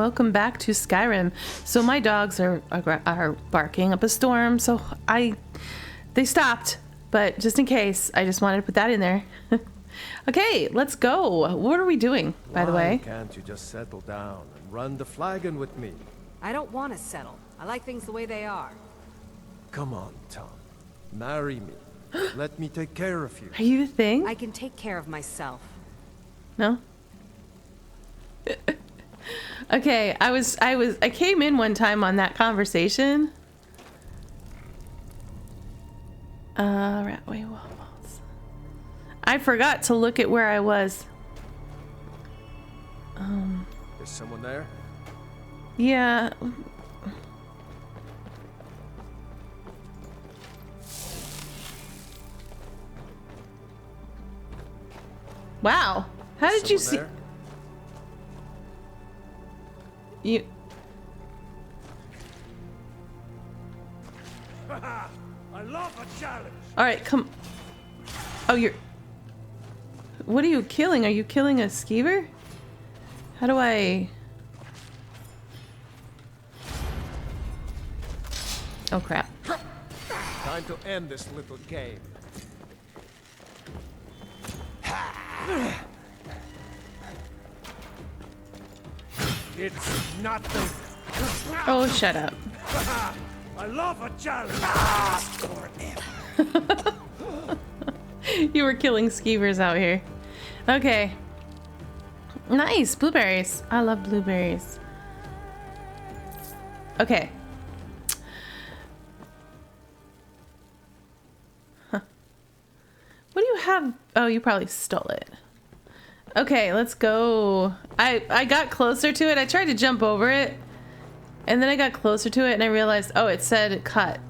welcome back to Skyrim. So my dogs are barking up a storm, so they stopped, but just in case, I just wanted to put that in there. Okay, let's go. What are we doing, by the way? Why can't you just settle down and run the flagon with me? I don't want to settle. I like things the way they are. Come on, Tom. Marry me. Let me take care of you. Are you the thing? I can take care of myself. No? Okay, I came in one time on that conversation. Rat way waffles. I forgot to look at where I was. Is someone there? Yeah. Wow. How did you see? There? You. I love a challenge. All right, come. Oh, you're. What are you killing? Are you killing a skeever? How do I? Oh crap. Time to end this little game. It's nothing. Oh, shut up. I love a challenge. You were killing skeevers out here. Okay. Nice. Blueberries. I love blueberries. Okay. Huh. What do you have? Oh, you probably stole it. Okay, let's go. I got closer to it. I tried to jump over it. And then I got closer to it and I realized, oh, it said cut.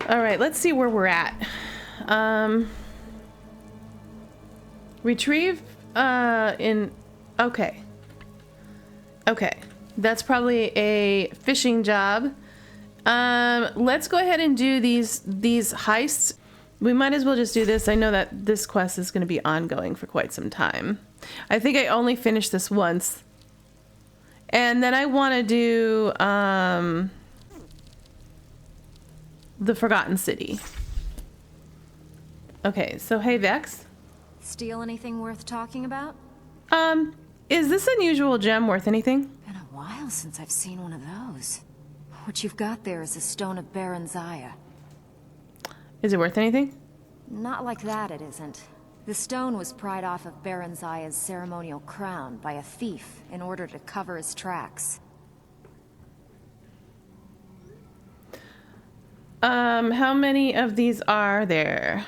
Alright, let's see where we're at. Retrieve in... Okay. Okay. That's probably a fishing job. Let's go ahead and do these heists. We might as well just do this. I know that this quest is going to be ongoing for quite some time. I think I only finished this once. And then I want to do the Forgotten City. Okay, so hey Vex. Steal anything worth talking about? Is this unusual gem worth anything? Been a while since I've seen one of those. What you've got there is a stone of Baron Zaya. Is it worth anything? Not like that, it isn't. The stone was pried off of Baron Zaya's ceremonial crown by a thief in order to cover his tracks. How many of these are there?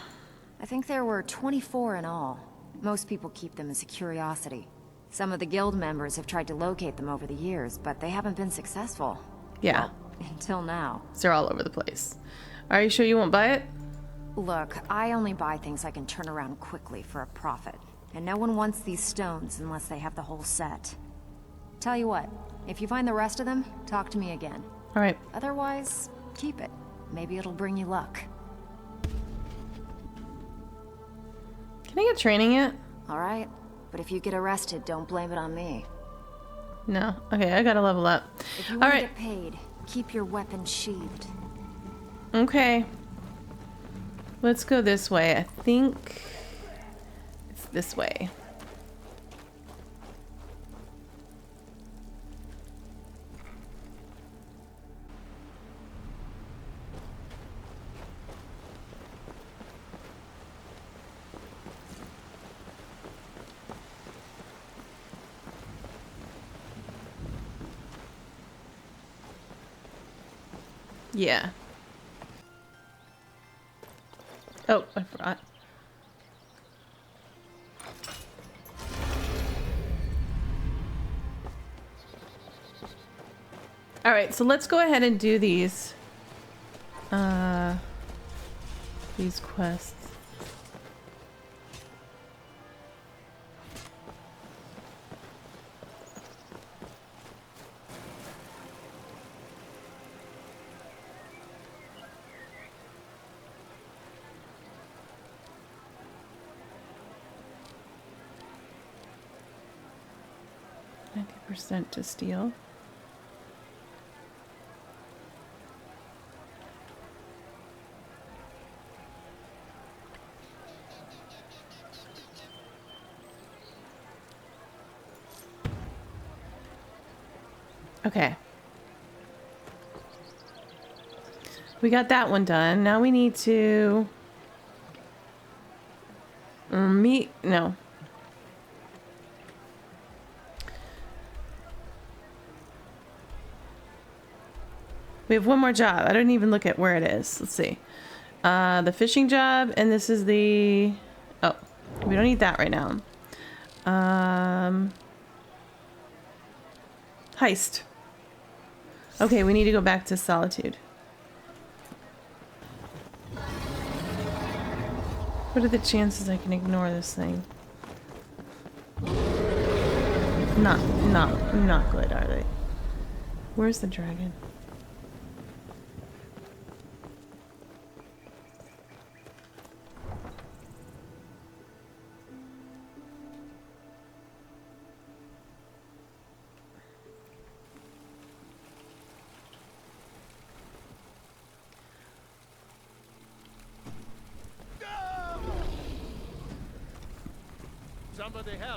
I think there were 24 in all. Most people keep them as a curiosity. Some of the guild members have tried to locate them over the years, but they haven't been successful. Yeah. Well, until now. They're all over the place. Are you sure you won't buy it? Look, I only buy things I can turn around quickly for a profit. And no one wants these stones unless they have the whole set. Tell you what, if you find the rest of them, talk to me again. Alright. Otherwise, keep it. Maybe it'll bring you luck. Can I get training yet? Alright, but if you get arrested, don't blame it on me. No. Okay, I gotta level up. If you want to Alright. get paid, keep your weapon sheathed. Okay. Let's go this way. I think it's this way. Yeah. Oh, I forgot. All right, so let's go ahead and do these quests. 50% to steal. Okay. We got that one done. Now we need to meet. No. We have one more job. I don't even look at where it is. Let's see. The fishing job, and this is the... Oh, we don't need that right now. Heist. Okay, we need to go back to Solitude. What are the chances I can ignore this thing? Not good, are they? Where's the dragon?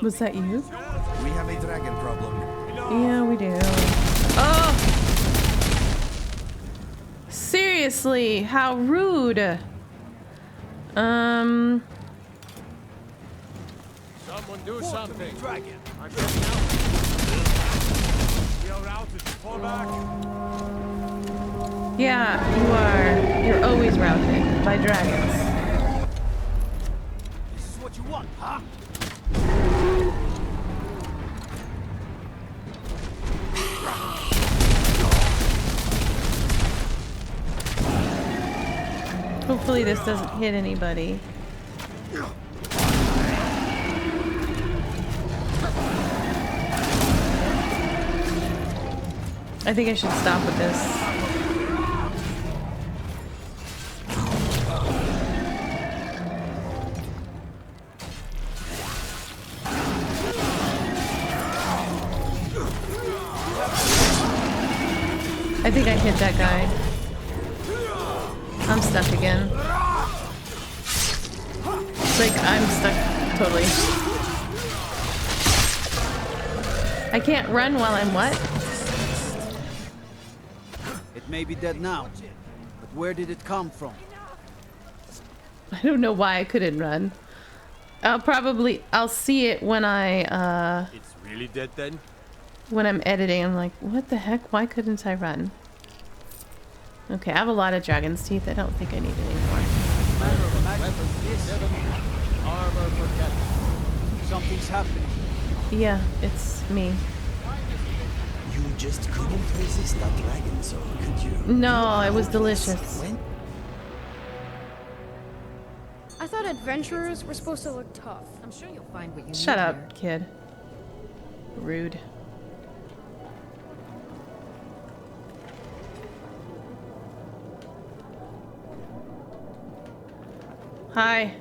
Was that you? We have a dragon problem. Yeah, we do. Oh! Seriously, how rude. Someone do something. Dragon. I'm getting out. We are routed. Fall back. Yeah, you are. You're always routed by dragons. This is what you want, huh? Hopefully this doesn't hit anybody. I think I should stop with this. I think I hit that guy. I'm stuck again. Like, I'm stuck totally. I can't run while I'm what? It may be dead now, but where did it come from? I don't know why I couldn't run. I'll see it when It's really dead then? when I'm editing. I'm like, what the heck? Why couldn't I run? Okay, I have a lot of dragon's teeth. I don't think I need it anymore. Armor for Captain. Something's happening. Yeah, it's me. You just couldn't resist that dragon soul, could you? No, it was delicious. When I thought adventurers were supposed to look tough. I'm sure you'll find what you need. Shut here. up, kid. Rude. Hi.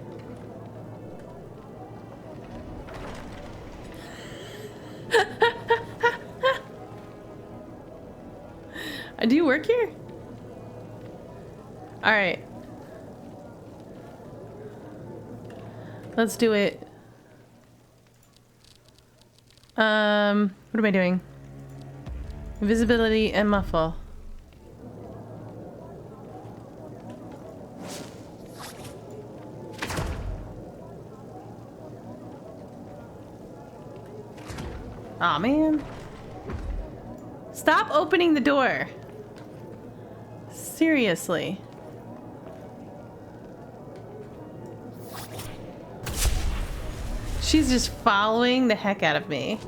Do you work here? All right. Let's do it. What am I doing? Invisibility and muffle. Aw, man. Stop opening the door. Seriously. She's just following the heck out of me.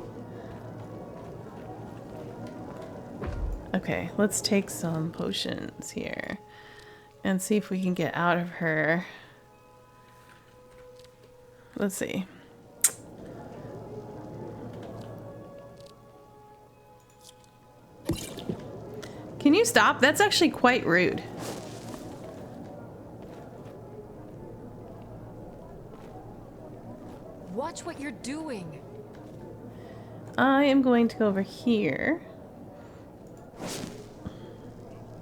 Okay, let's take some potions here and see if we can get out of her. Let's see. Can you stop? That's actually quite rude. Watch what you're doing. I am going to go over here.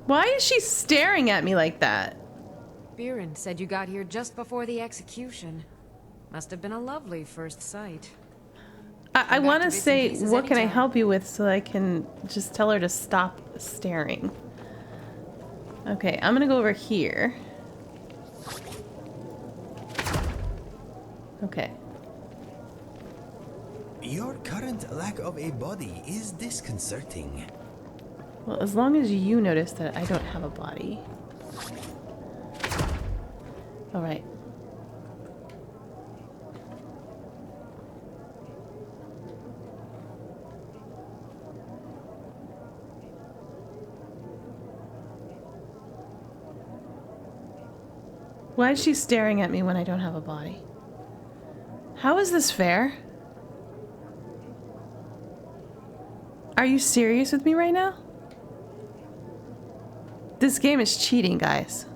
Why is she staring at me like that? Biren said you got here just before the execution. Must have been a lovely first sight. I want to bits and say, pieces what can I anytime. help you with, so I can just tell her to stop staring. Okay, I'm gonna go over here. Okay. Your current lack of a body is disconcerting. Well, as long as you notice that I don't have a body. All right. Why is she staring at me when I don't have a body? How is this fair? Are you serious with me right now? This game is cheating, guys.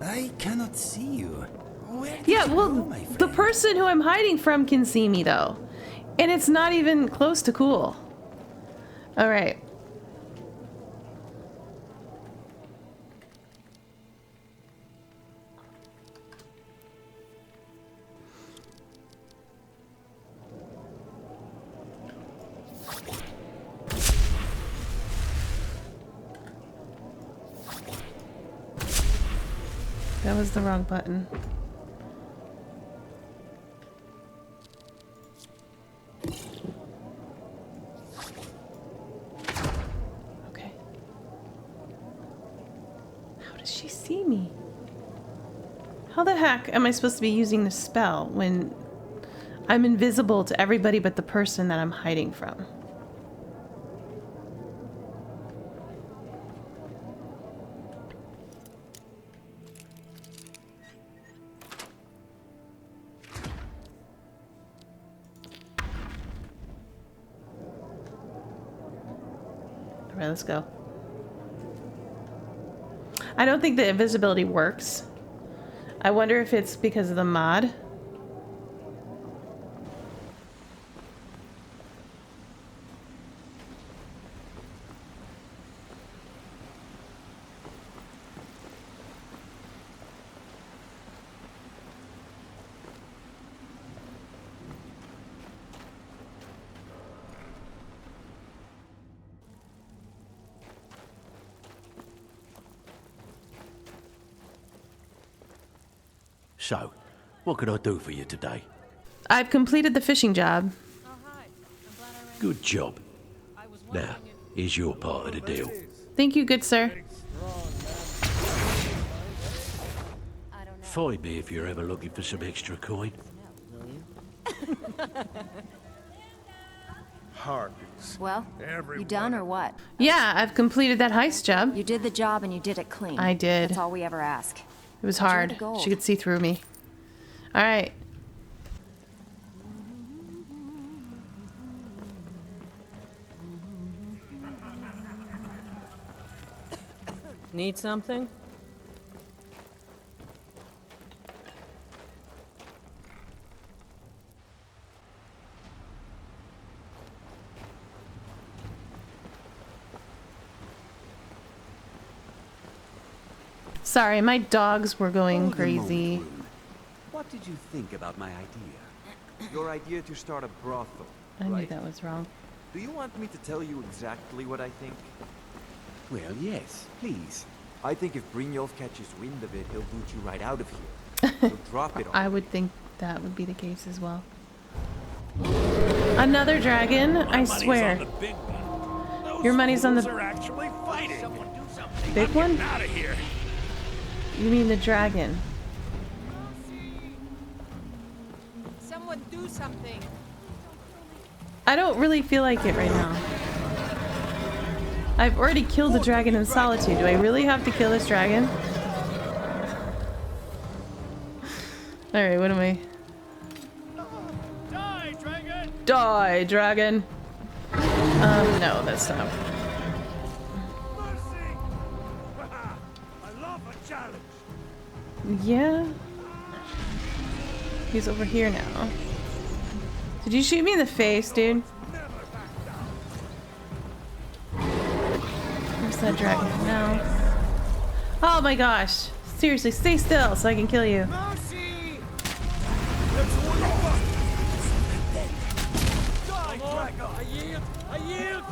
I cannot see you. Where did Yeah, you well, go, my friend? the person who I'm hiding from can see me, though. And it's not even close to cool. Alright. That was the wrong button. Okay. How does she see me? How the heck am I supposed to be using the spell when I'm invisible to everybody but the person that I'm hiding from? Alright, let's go. I don't think the invisibility works. I wonder if it's because of the mod. So, what can I do for you today? I've completed the fishing job. Good job. Now, here's your part of the deal. Thank you, good sir. Find me if you're ever looking for some extra coin. Harpies. Well, you done or what? Yeah, I've completed that heist job. You did the job and you did it clean. I did. That's all we ever ask. It was Enjoy the hard. gold. She could see through me. Alright. Need something? Sorry, my dogs were going Hold a moment, crazy. Rune. What did you think about my idea? Your idea to start a brothel, I knew right? that was wrong. Do you want me to tell you exactly what I think? Well, yes, please. I think if Brynjolf catches wind of it, he'll boot you right out of here. He'll drop it on I you. would think that would be the case as well. Another dragon? I swear. Your money's on the actually fighting. big one? Out of here. You mean the dragon? Someone do something. I don't really feel like it right now. I've already killed the dragon in Solitude. Do I really have to kill this dragon? Alright, what am I? Die, dragon! Die, dragon! No, that's not. Mercy! I love a challenge. Yeah? He's over here now. Did you shoot me in the face, dude? Where's that dragon? No. Oh my gosh. Seriously, stay still so I can kill you. Mercy! I yield! I yield!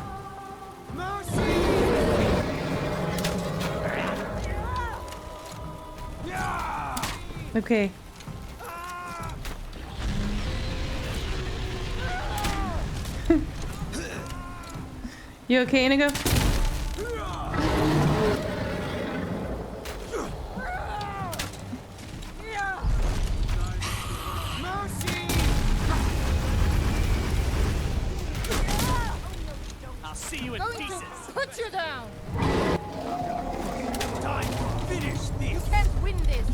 Mercy! Okay. You okay, Inigo? I'll see you in pieces! Put you down! Time to finish this! You can't win this!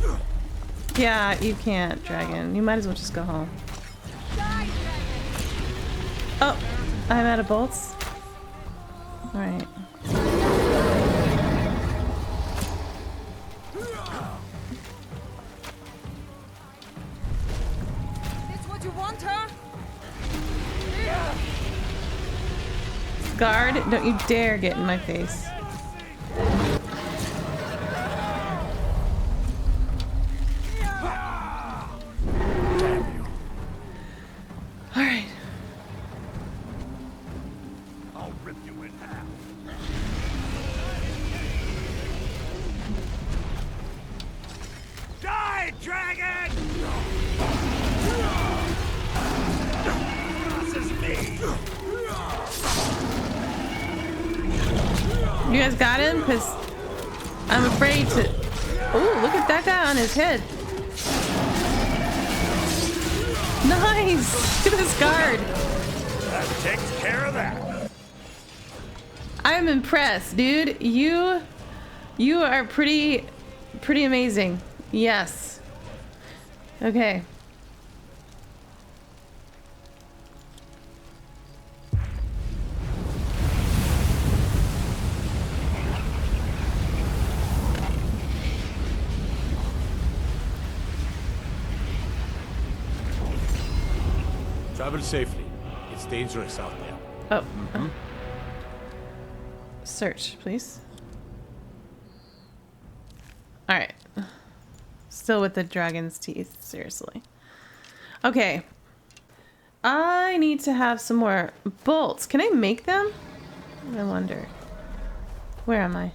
Yeah, you can't, dragon. You might as well just go home. Die, dragon! Oh, I'm out of bolts. Alright. This what you want, huh? Guard, don't you dare get in my face. Alright. I'll rip you in half. Die, dragon! This is me! You guys got him? Because I'm afraid to... Ooh, look at that guy on his head. Nice! Look at this guard. That takes care of that. I'm impressed, dude. You are pretty amazing. Yes. Okay. Travel safely. It's dangerous out there. Oh. Search, please. Alright. Still with the dragon's teeth, seriously. Okay. I need to have some more bolts. Can I make them? I wonder. Where am I?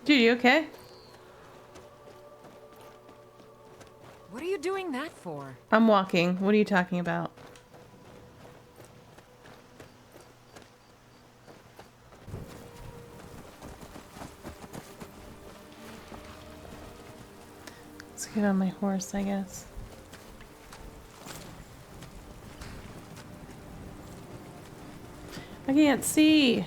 Dude, you okay? What are you doing that for? I'm walking. What are you talking about? Let's get on my horse, I guess. I can't see.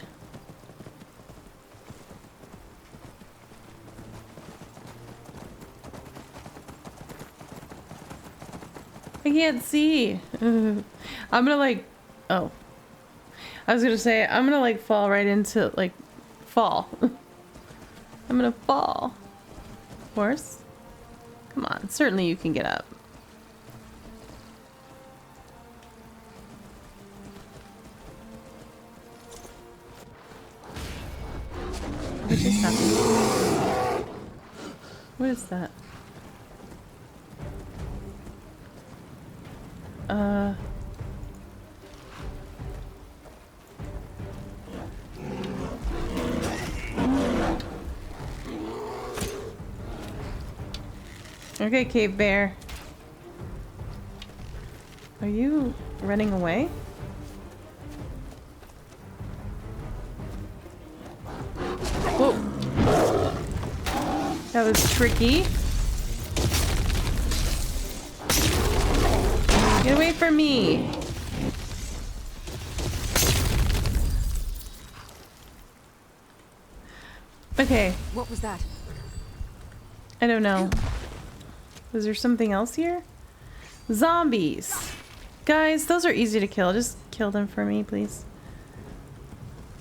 I can't see. I'm gonna like, oh. I was gonna say, I'm gonna like fall right into, like, fall. I'm gonna fall. Horse? Come on, certainly you can get up. What just happened? What is that? Okay, cave bear. Are you running away? Whoa. That was tricky. Get away from me. Okay. What was that? I don't know. Was there something else here? Zombies. Guys, those are easy to kill. Just kill them for me, please.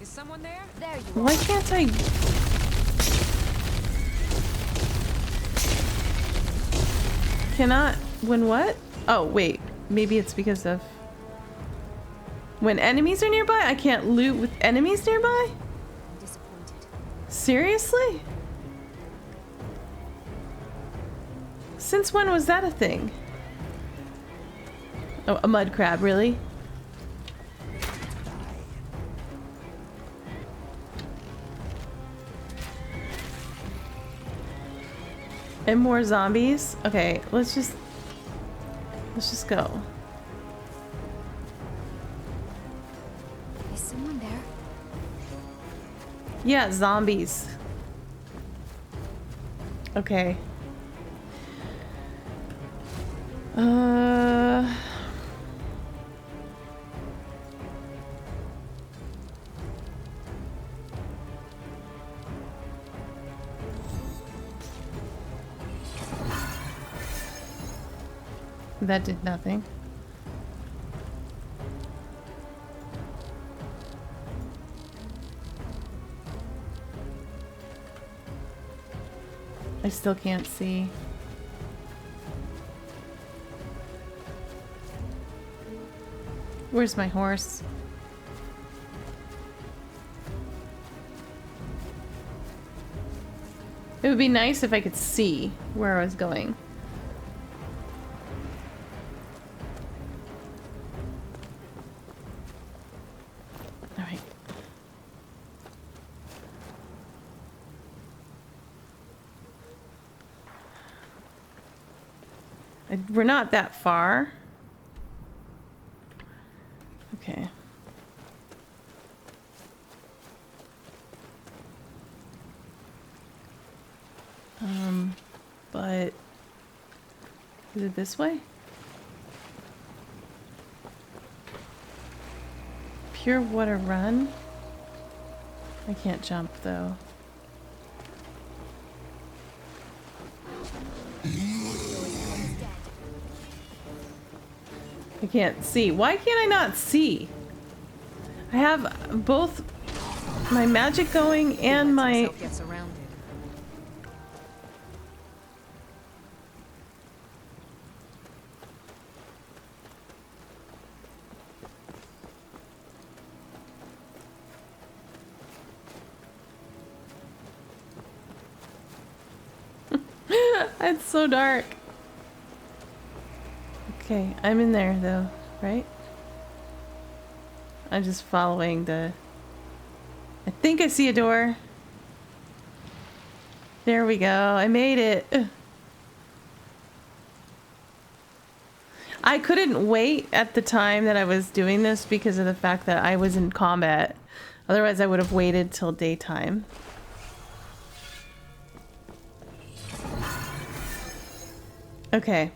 Is someone there? There you Why can't I... cannot... When what? Oh, wait. Maybe it's because of... When enemies are nearby? I can't loot with enemies nearby? I'm disappointed. Seriously? Since when was that a thing? Oh, a mud crab, really? And more zombies? Okay, let's just go. Is someone there? Yeah, zombies. Okay. That did nothing. I still can't see. Where's my horse? It would be nice if I could see where I was going. Alright. We're not that far. Okay. But is it this way? Pure water run? I can't jump though. I can't see. Why can't I not see? I have both my magic going and my... Get surrounded. It's so dark. Okay, I'm in there though, right? I'm just following the... I think I see a door. There we go. I made it. Ugh. I couldn't wait at the time that I was doing this because of the fact that I was in combat. Otherwise, I would have waited till daytime. Okay.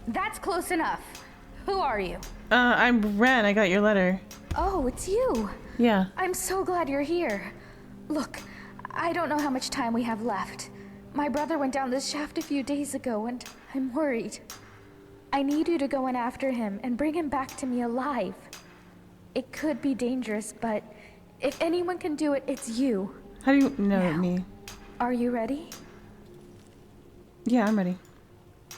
That's close enough. Who are you? I'm Ren. I got your letter. Oh, it's you. Yeah. I'm so glad you're here. Look, I don't know how much time we have left. My brother went down this shaft a few days ago, and I'm worried. I need you to go in after him and bring him back to me alive. It could be dangerous, but if anyone can do it, it's you. How do you know Now, me? Are you ready? Yeah, I'm ready.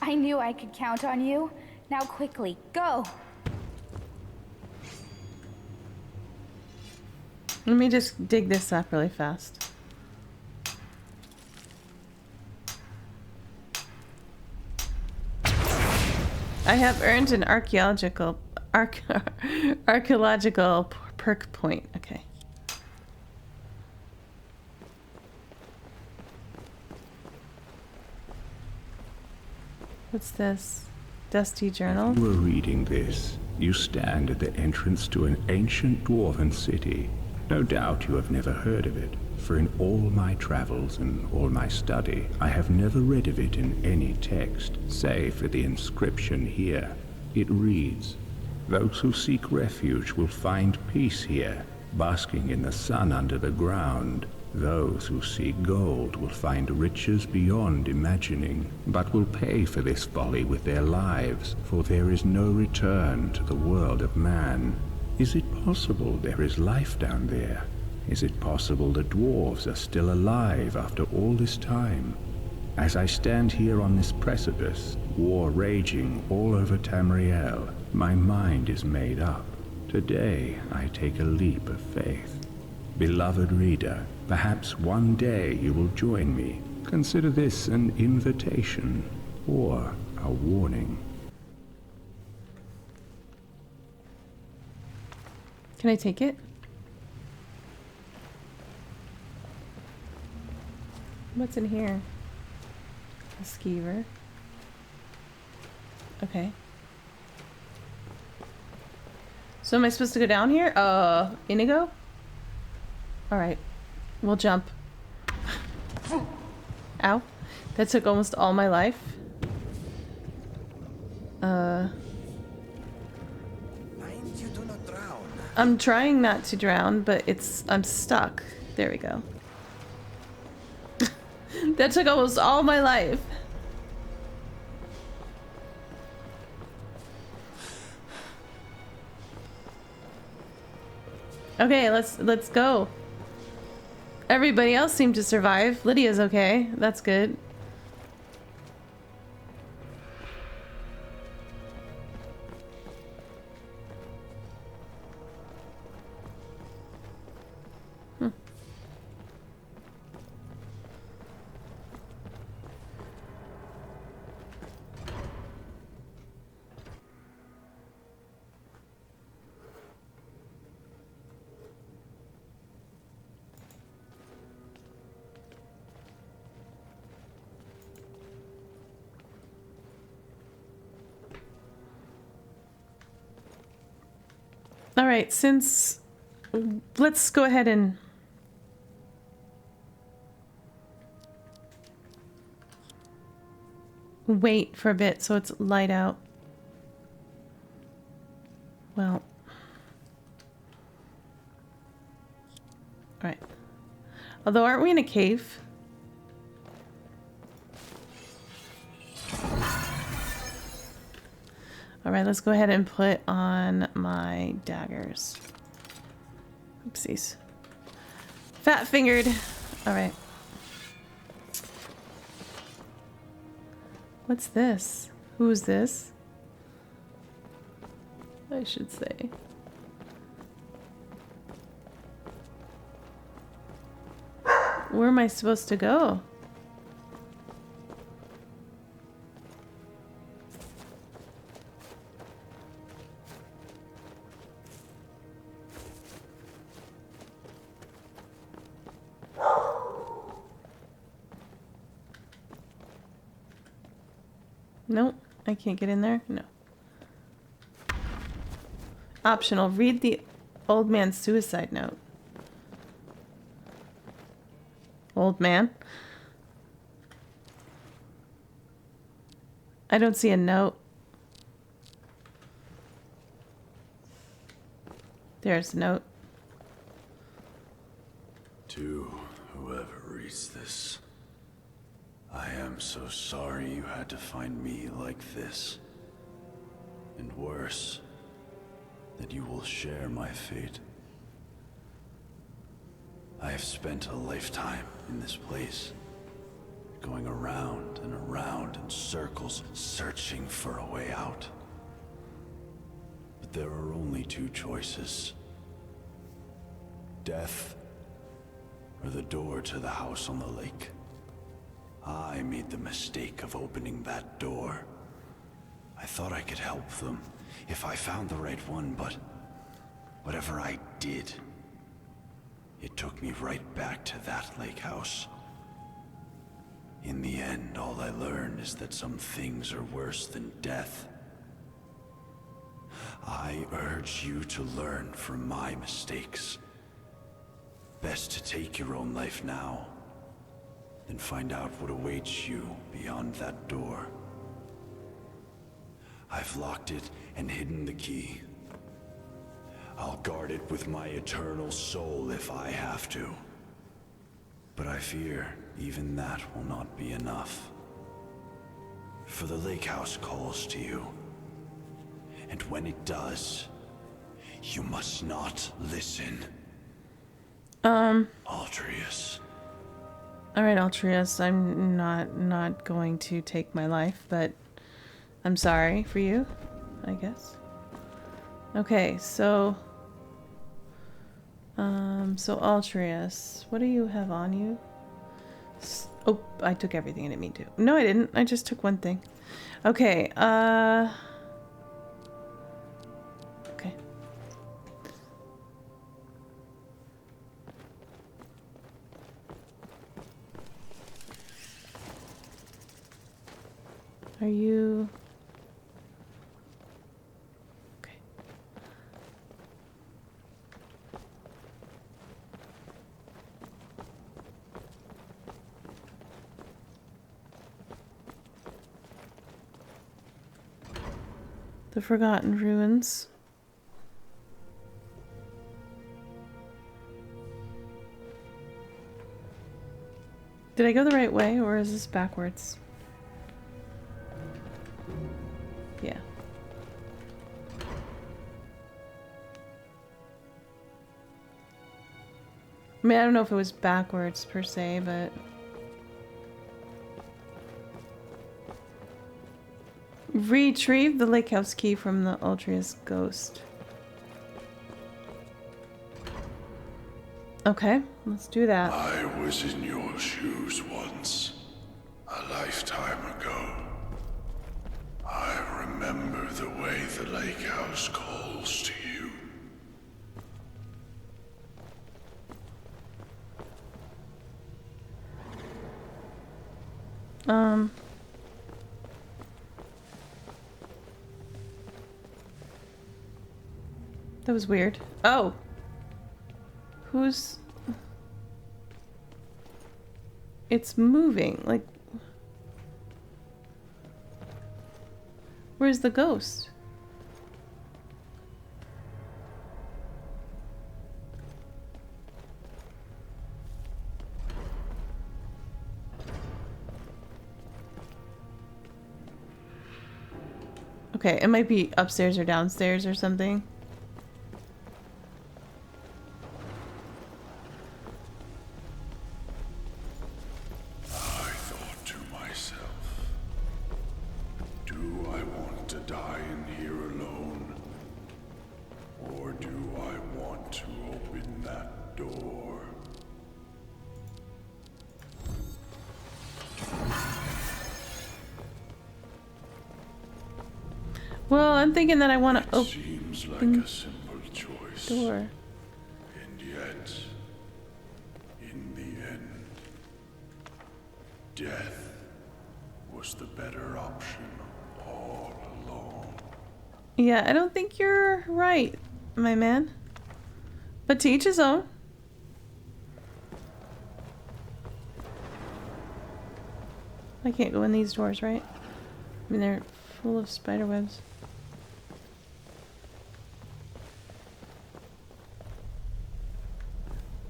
I knew I could count on you. Now quickly, go! Let me just dig this up really fast. I have earned an archaeological perk point. Okay. What's this? Dusty journal? You are reading this. You stand at the entrance to an ancient dwarven city. No doubt you have never heard of it, for in all my travels and all my study, I have never read of it in any text, save for the inscription here. It reads, "Those who seek refuge will find peace here, basking in the sun under the ground. Those who seek gold will find riches beyond imagining, but will pay for this folly with their lives, for there is no return to the world of man. Is it possible there is life down there? Is it possible the dwarves are still alive after all this time? As I stand here on this precipice, war raging all over Tamriel, my mind is made up. Today I take a leap of faith. Beloved reader, perhaps one day you will join me. Consider this an invitation or a warning. Can I take it? What's in here? A skeever. Okay. So am I supposed to go down here? Inigo? Alright. We'll jump. Ow. That took almost all my life. I'm trying not to drown, but I'm stuck. There we go. That took almost all my life. Okay, let's go. Everybody else seemed to survive. Lydia's okay. That's good. Alright, let's go ahead and wait for a bit so it's light out. Well. Alright. Although, aren't we in a cave? Alright, let's go ahead and put on my daggers. Oopsies. Fat fingered. Alright. What's this? Who's this? I should say. Where am I supposed to go? Nope, I can't get in there. No. Optional. Read the old man's suicide note. Old man? I don't see a note. There's a note. To whoever reads this, I am so sorry you had to find me like this. And worse, that you will share my fate. I have spent a lifetime in this place, going around and around in circles, searching for a way out. But there are only two choices. Death, or the door to the house on the lake. I made the mistake of opening that door. I thought I could help them if I found the right one, but whatever I did, it took me right back to that lake house. In the end, all I learned is that some things are worse than death. I urge you to learn from my mistakes. Best to take your own life now, than find out what awaits you beyond that door. I've locked it and hidden the key. I'll guard it with my eternal soul if I have to. But I fear even that will not be enough. For the lake house calls to you. And when it does, you must not listen. Altreus. Alright, Altreus, I'm not going to take my life, but I'm sorry for you, I guess. Okay, so Altreus, what do you have on you? Oh, I took everything I didn't mean to. No, I didn't. I just took one thing. Okay, okay. Are you... Okay. The Forgotten Ruins. Did I go the right way, or is this backwards? Yeah. I mean, I don't know if it was backwards per se, but... Retrieve the lake house key from the Altreus ghost. Okay, let's do that. I was in your shoes once, a lifetime ago. I remember the way the lake house calls to you. That was weird. Oh! Who's... It's moving, like... Where's the ghost? Okay, it might be upstairs or downstairs or something. Well, I'm thinking that I want to open Seems like a simple choice. Door. And yet, in the end, death was the better option all along. Yeah, I don't think you're right, my man. But to each his own. I can't go in these doors, right? I mean, they're full of spider webs.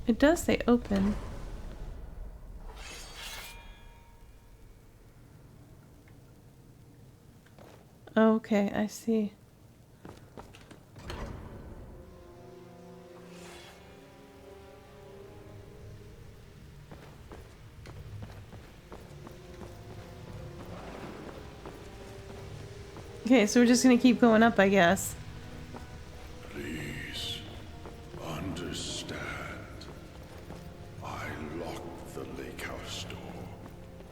It does say open. Okay, I see. Okay, so we're just gonna keep going up, I guess. Please understand. I locked the lake house door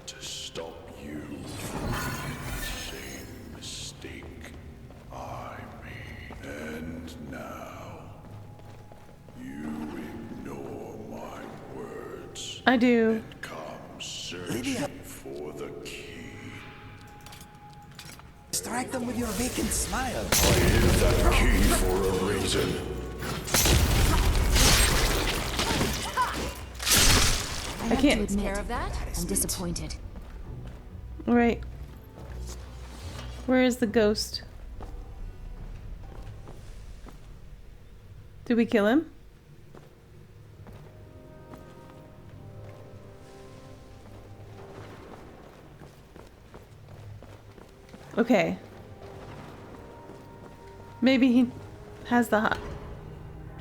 to stop you from making the same mistake I made. And now you ignore my words. I do. And come searching for the key. Strike them with your vacant smile. I hid that key for a reason. I can't. Take care of that. I'm disappointed. Alright. Where is the ghost? Did we kill him? Okay. Maybe he has the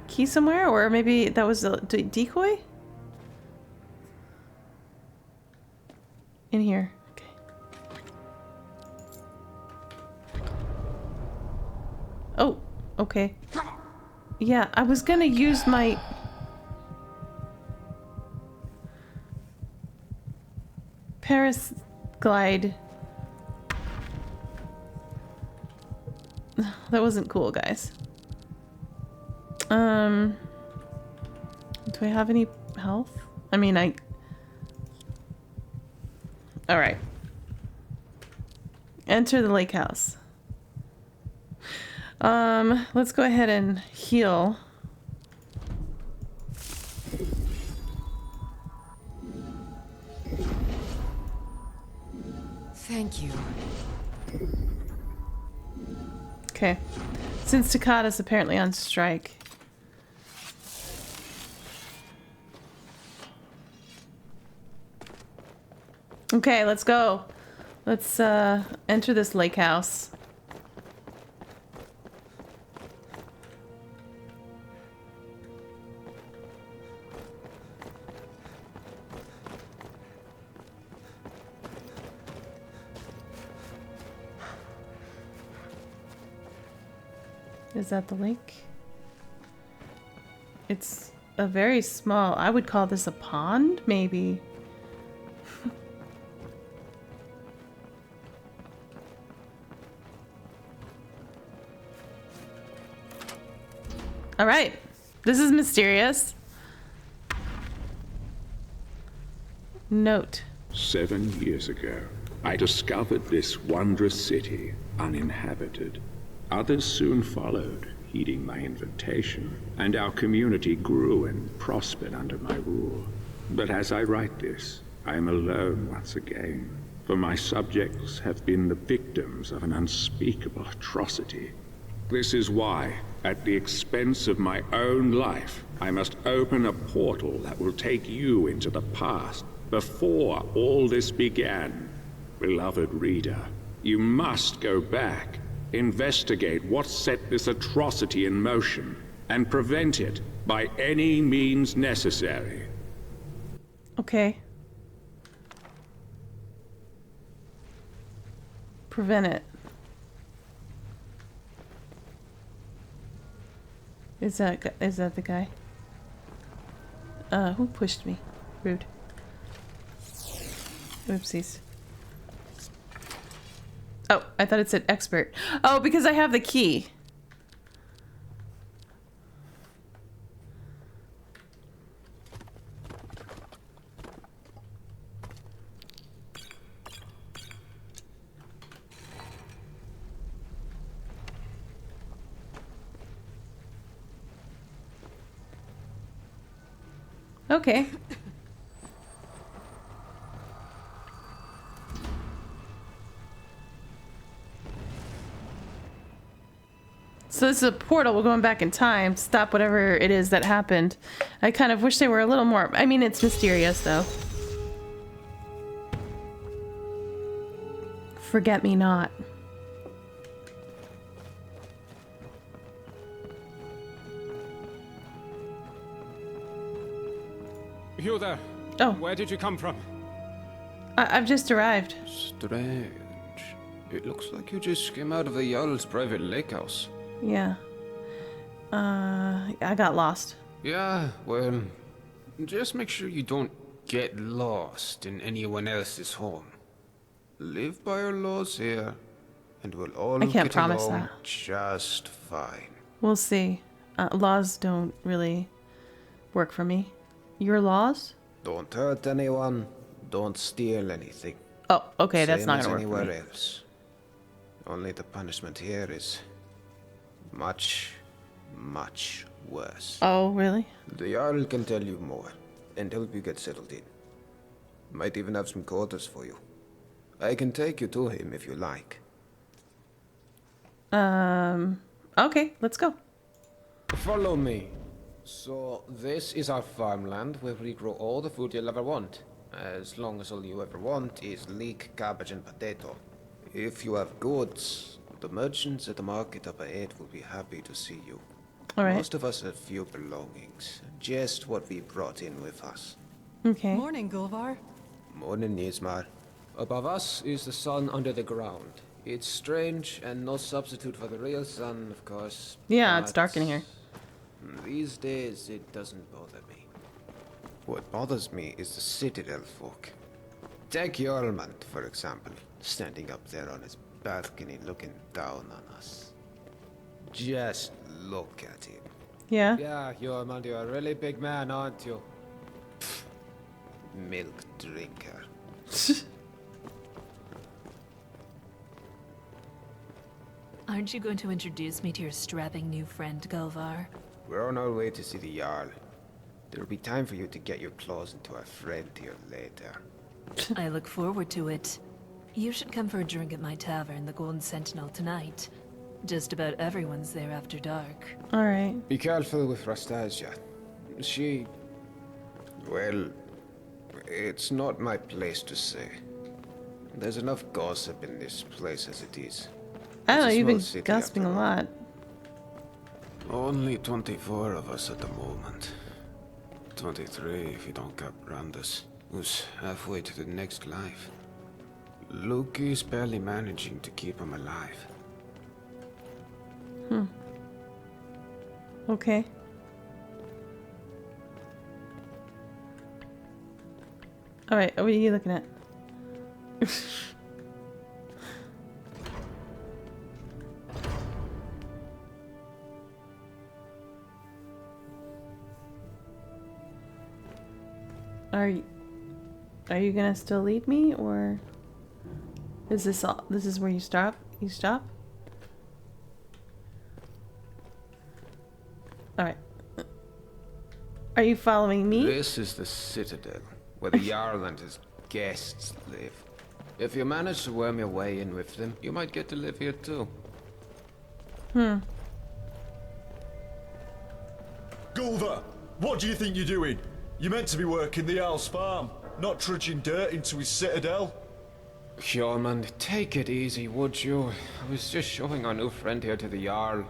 key somewhere, or maybe that was a decoy? In here. Okay. Oh, okay. Yeah, I was gonna use my... Paraglide. That wasn't cool, guys. Do I have any health? I mean, Alright. Enter the lake house. Let's go ahead and heal. Thank you. Okay. Since Takata's apparently on strike. Okay, let's go. Let's enter this lake house. Is that the lake? It's a very small, I would call this a pond, maybe. All right, this is mysterious. Note. 7 years ago, I discovered this wondrous city uninhabited. Others soon followed, heeding my invitation, and our community grew and prospered under my rule. But as I write this, I am alone once again, for my subjects have been the victims of an unspeakable atrocity. This is why, at the expense of my own life, I must open a portal that will take you into the past, before all this began. Beloved reader, you must go back. Investigate what set this atrocity in motion, and prevent it by any means necessary. Okay. Prevent it. Is that the guy? Who pushed me? Rude. Oopsies. Oh, I thought it said expert. Oh, because I have the key. Okay. So this is a portal. We're going back in time to stop whatever it is that happened. I kind of wish they were a little more... I mean, it's mysterious, though. Forget me not. You there. Oh. Where did you come from? I've just arrived. Strange. It looks like you just came out of the Jarl's private lake house. Yeah. I got lost. Yeah, well, just make sure you don't get lost in anyone else's home. Live by our laws here, and we'll all I can't get promise along that. just fine. We'll see. Laws don't really work for me. Your laws? Don't hurt anyone. Don't steal anything. Oh, okay, that's Same not as gonna work for anywhere me. else. Only the punishment here is much, much worse. Oh, really? The Jarl can tell you more and help you get settled in. Might even have some quarters for you. I can take you to him if you like. Okay, let's go. Follow me. So, this is our farmland where we grow all the food you'll ever want. As long as all you ever want is leek, cabbage, and potato. If you have goods, the merchants at the market up ahead will be happy to see you. All right. Most of us have few belongings, just what we brought in with us. Okay. Morning, Gulvar. Morning, Nismar. Above us is the sun under the ground. It's strange and no substitute for the real sun, of course. Yeah, it's but dark in here. These days, it doesn't bother me. What bothers me is the Citadel folk. Take Jormund, for example, standing up there on his balcony looking down on us. Just look at him. Yeah. Yeah, Jormund, you're a really big man, aren't you? Milk drinker. Aren't you going to introduce me to your strapping new friend, Gulvar? We're on our way to see the Jarl. There'll be time for you to get your claws into our friend here later. I look forward to it. You should come for a drink at my tavern, the Golden Sentinel, tonight. Just about everyone's there after dark. Alright. Be careful with Rastasia. She... Well, it's not my place to say. There's enough gossip in this place as it is. I don't know, It's a you've been small city gossiping a after all. lot. Only 24 of us at the moment. 23 if you don't count Randus, who's halfway to the next life. Luke is barely managing to keep him alive. Okay. Alright, what are you looking at? Are you gonna still lead me, or is this all? This is where you stop? You stop? All right. Are you following me? This is the Citadel, where the Jarl and his guests live. If you manage to worm your way in with them, you might get to live here too. Gulvar, what do you think you're doing? You're meant to be working the Owl's farm, not trudging dirt into his citadel. Jormund, take it easy, would you? I was just showing our new friend here to the Jarl.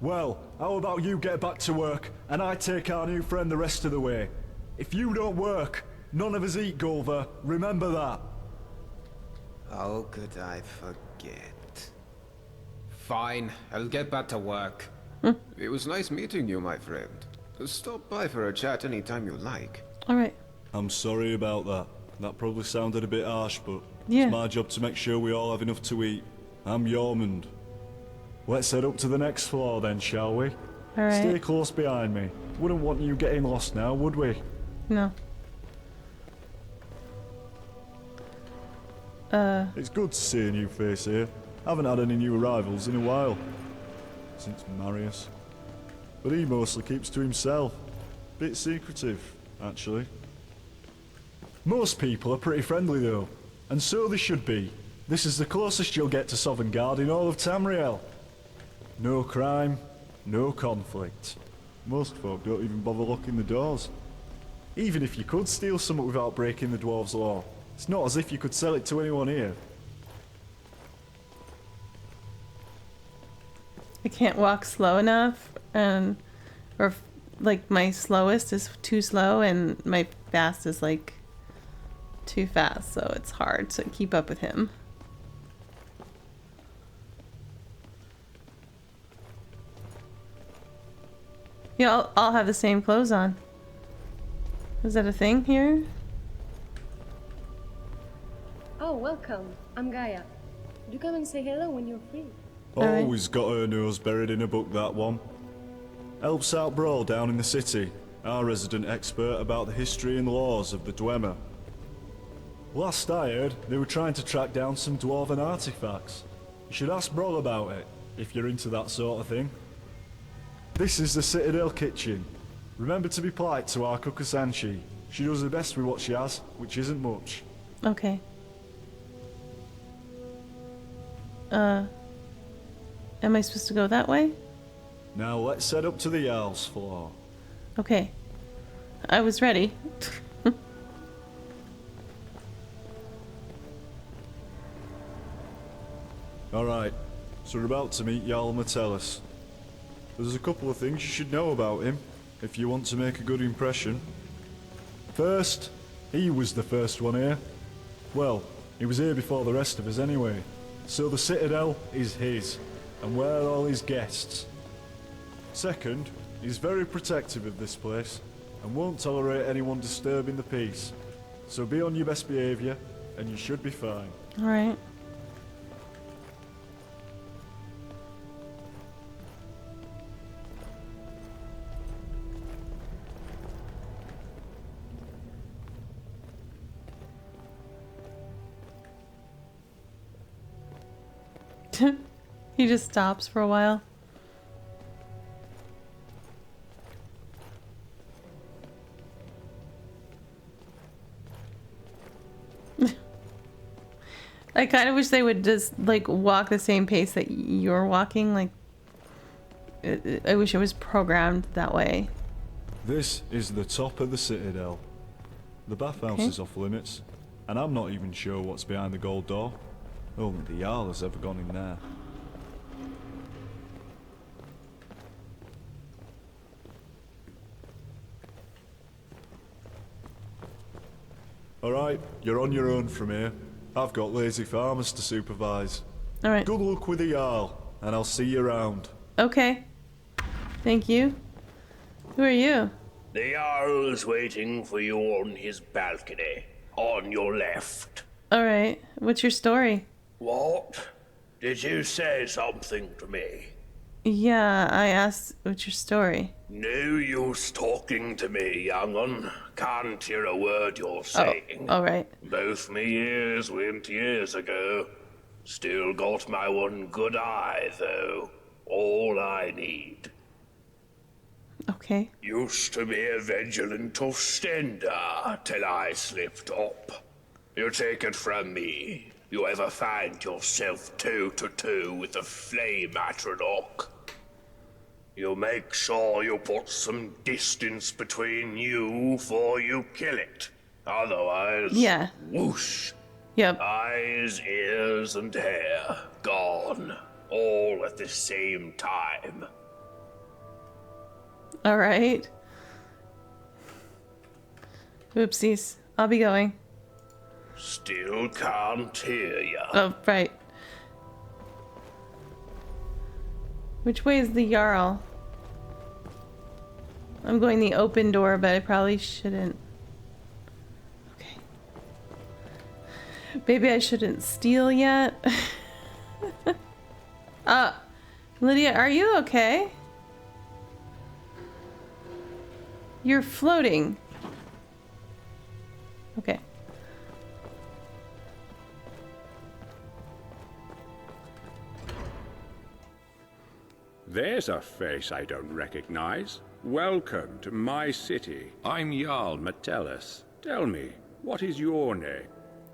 Well, how about you get back to work, and I take our new friend the rest of the way? If you don't work, none of us eat, Gulvar. Remember that. How could I forget? Fine, I'll get back to work. It was nice meeting you, my friend. Stop by for a chat anytime you like. Alright. I'm sorry about that. That probably sounded a bit harsh, but Yeah. it's my job to make sure we all have enough to eat. I'm Jormund. Let's head up to the next floor then, shall we? Alright. Stay close behind me. Wouldn't want you getting lost now, would we? No. It's good to see a new face here. Haven't had any new arrivals in a while. Since Marius. But he mostly keeps to himself. Bit secretive, actually. Most people are pretty friendly though. And so they should be. This is the closest you'll get to Sovngarde in all of Tamriel. No crime, no conflict. Most folk don't even bother locking the doors. Even if you could steal something without breaking the dwarves' law, it's not as if you could sell it to anyone here. I can't walk slow enough, and or like my slowest is too slow, and my fast is like too fast, so it's hard to keep up with him. Yeah, I'll have the same clothes on. Is that a thing here? Oh, welcome. I'm Gaia. Do come and say hello when you're free. Always got her nose buried in a book, that one. Helps out Brawl down in the city, our resident expert about the history and laws of the Dwemer. Last I heard, they were trying to track down some dwarven artifacts. You should ask Brawl about it, if you're into that sort of thing. This is the Citadel kitchen. Remember to be polite to our cook Asanshi. She does her best with what she has, which isn't much. Okay. Am I supposed to go that way? Now let's head up to the Jarl's floor. Okay. I was ready. Alright, so we're about to meet Jarl Metellus. There's a couple of things you should know about him, if you want to make a good impression. First, he was the first one here. Well, he was here before the rest of us anyway. So the Citadel is his, and we're all his guests. Second, he's very protective of this place, and won't tolerate anyone disturbing the peace. So be on your best behaviour, and you should be fine. Alright. He just stops for a while. I kind of wish they would just like walk the same pace that you're walking. Like, I wish it was programmed that way. This is the top of the Citadel. The bathhouse is off limits, and I'm not even sure what's behind the gold door. Only the Jarl has ever gone in there. Alright, you're on your own from here. I've got lazy farmers to supervise. Alright. Good luck with the Jarl, and I'll see you around. Okay. Thank you. Who are you? The Jarl's waiting for you on his balcony, on your left. Alright. What's your story? What? Did you say something to me? Yeah, I asked, what's your story? No use talking to me, young'un. Can't hear a word you're saying. Oh, alright. Both me ears went years ago. Still got my one good eye, though. All I need. Okay. Used to be a vigilant Ostender till I slipped up. You take it from me. You ever find yourself toe-to-toe with a flame atronach, you make sure you put some distance between you before you kill it. Otherwise, yeah. Whoosh. Yep. Eyes, ears, and hair gone, all at the same time. Alright. Oopsies. I'll be going. Still can't hear ya. Oh, right. Which way is the Jarl? I'm going the open door, but I probably shouldn't. Okay. Maybe I shouldn't steal yet. Lydia, are you okay? You're floating. Okay. There's a face I don't recognize. Welcome to my city. I'm Jarl Metellus. Tell me, what is your name?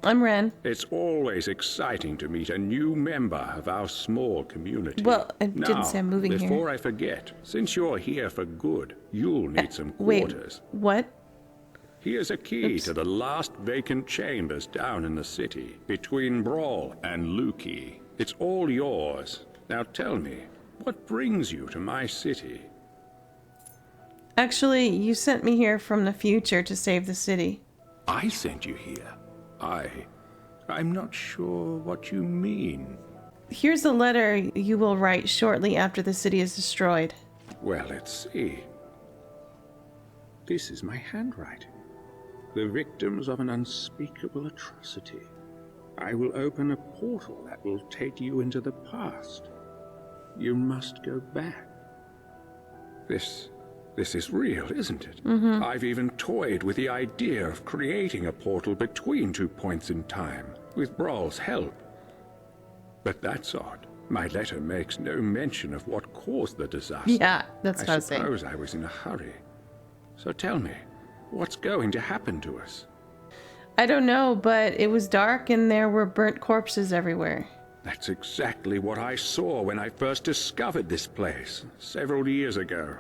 I'm Ren. It's always exciting to meet a new member of our small community. Well, I didn't say I'm moving here. Before I forget, since you're here for good, you'll need some wait, quarters. What? Here's a key to the last vacant chambers down in the city, between Brawl and Luki. It's all yours. Now tell me, what brings you to my city? Actually, you sent me here from the future to save the city. I sent you here? I'm not sure what you mean. Here's a letter you will write shortly after the city is destroyed. Well, let's see. This is my handwriting. The victims of an unspeakable atrocity. I will open a portal that will take you into the past. You must go back. This is real, isn't it? Mm-hmm. I've even toyed with the idea of creating a portal between 2 points in time, with Brawl's help. But that's odd. My letter makes no mention of what caused the disaster. Yeah, that's what I was saying. I suppose I was in a hurry. So tell me, what's going to happen to us? I don't know, but it was dark and there were burnt corpses everywhere. That's exactly what I saw when I first discovered this place, several years ago.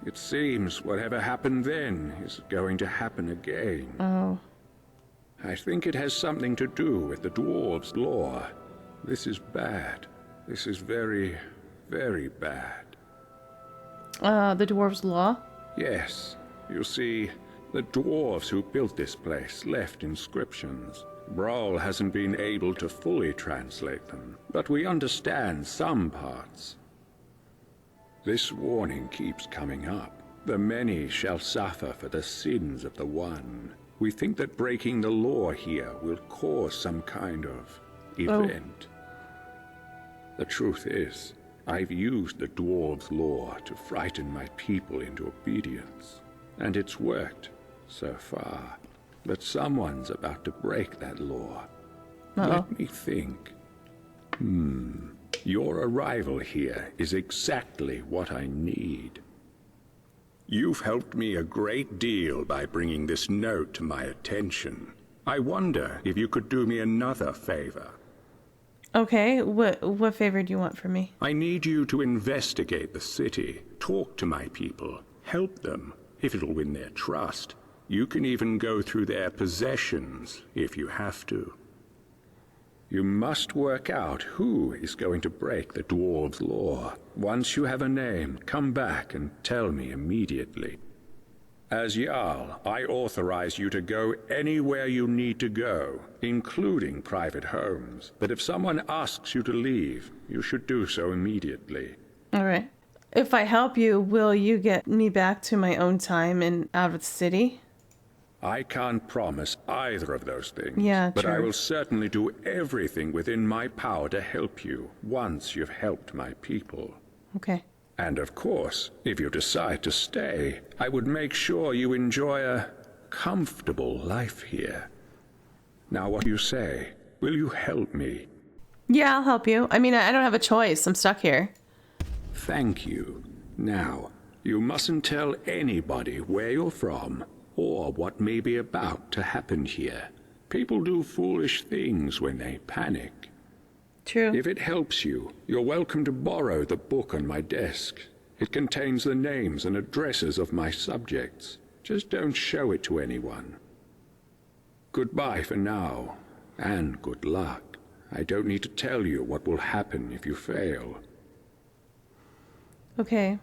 It seems whatever happened then is going to happen again. Oh. I think it has something to do with the dwarves' lore. This is bad. this is very, very bad. The dwarves' law? Yes. You see, the dwarves who built this place left inscriptions. Brawl hasn't been able to fully translate them, but we understand some parts. This warning keeps coming up. The many shall suffer for the sins of the one. We think that breaking the law here will cause some kind of event. The truth is, I've used the dwarves' law to frighten my people into obedience, and it's worked so far. But someone's about to break that law. Let me think. Your arrival here is exactly what I need. You've helped me a great deal by bringing this note to my attention. I wonder if you could do me another favor. Okay, what favor do you want from me? I need you to investigate the city, talk to my people, help them, if it'll win their trust. You can even go through their possessions, if you have to. You must work out who is going to break the dwarves' law. Once you have a name, come back and tell me immediately. As Jarl, I authorize you to go anywhere you need to go, including private homes. But if someone asks you to leave, you should do so immediately. All right. If I help you, will you get me back to my own time and out of the city? I can't promise either of those things. Yeah, but true. I will certainly do everything within my power to help you once you've helped my people. Okay. And of course, if you decide to stay, I would make sure you enjoy a comfortable life here. Now, what do you say? Will you help me? Yeah, I'll help you. I mean, I don't have a choice. I'm stuck here. Thank you. Now, you mustn't tell anybody where you're from or what may be about to happen here. People do foolish things when they panic. True. If it helps you, you're welcome to borrow the book on my desk. It contains the names and addresses of my subjects. Just don't show it to anyone. Goodbye for now, and good luck. I don't need to tell you what will happen if you fail. Okay.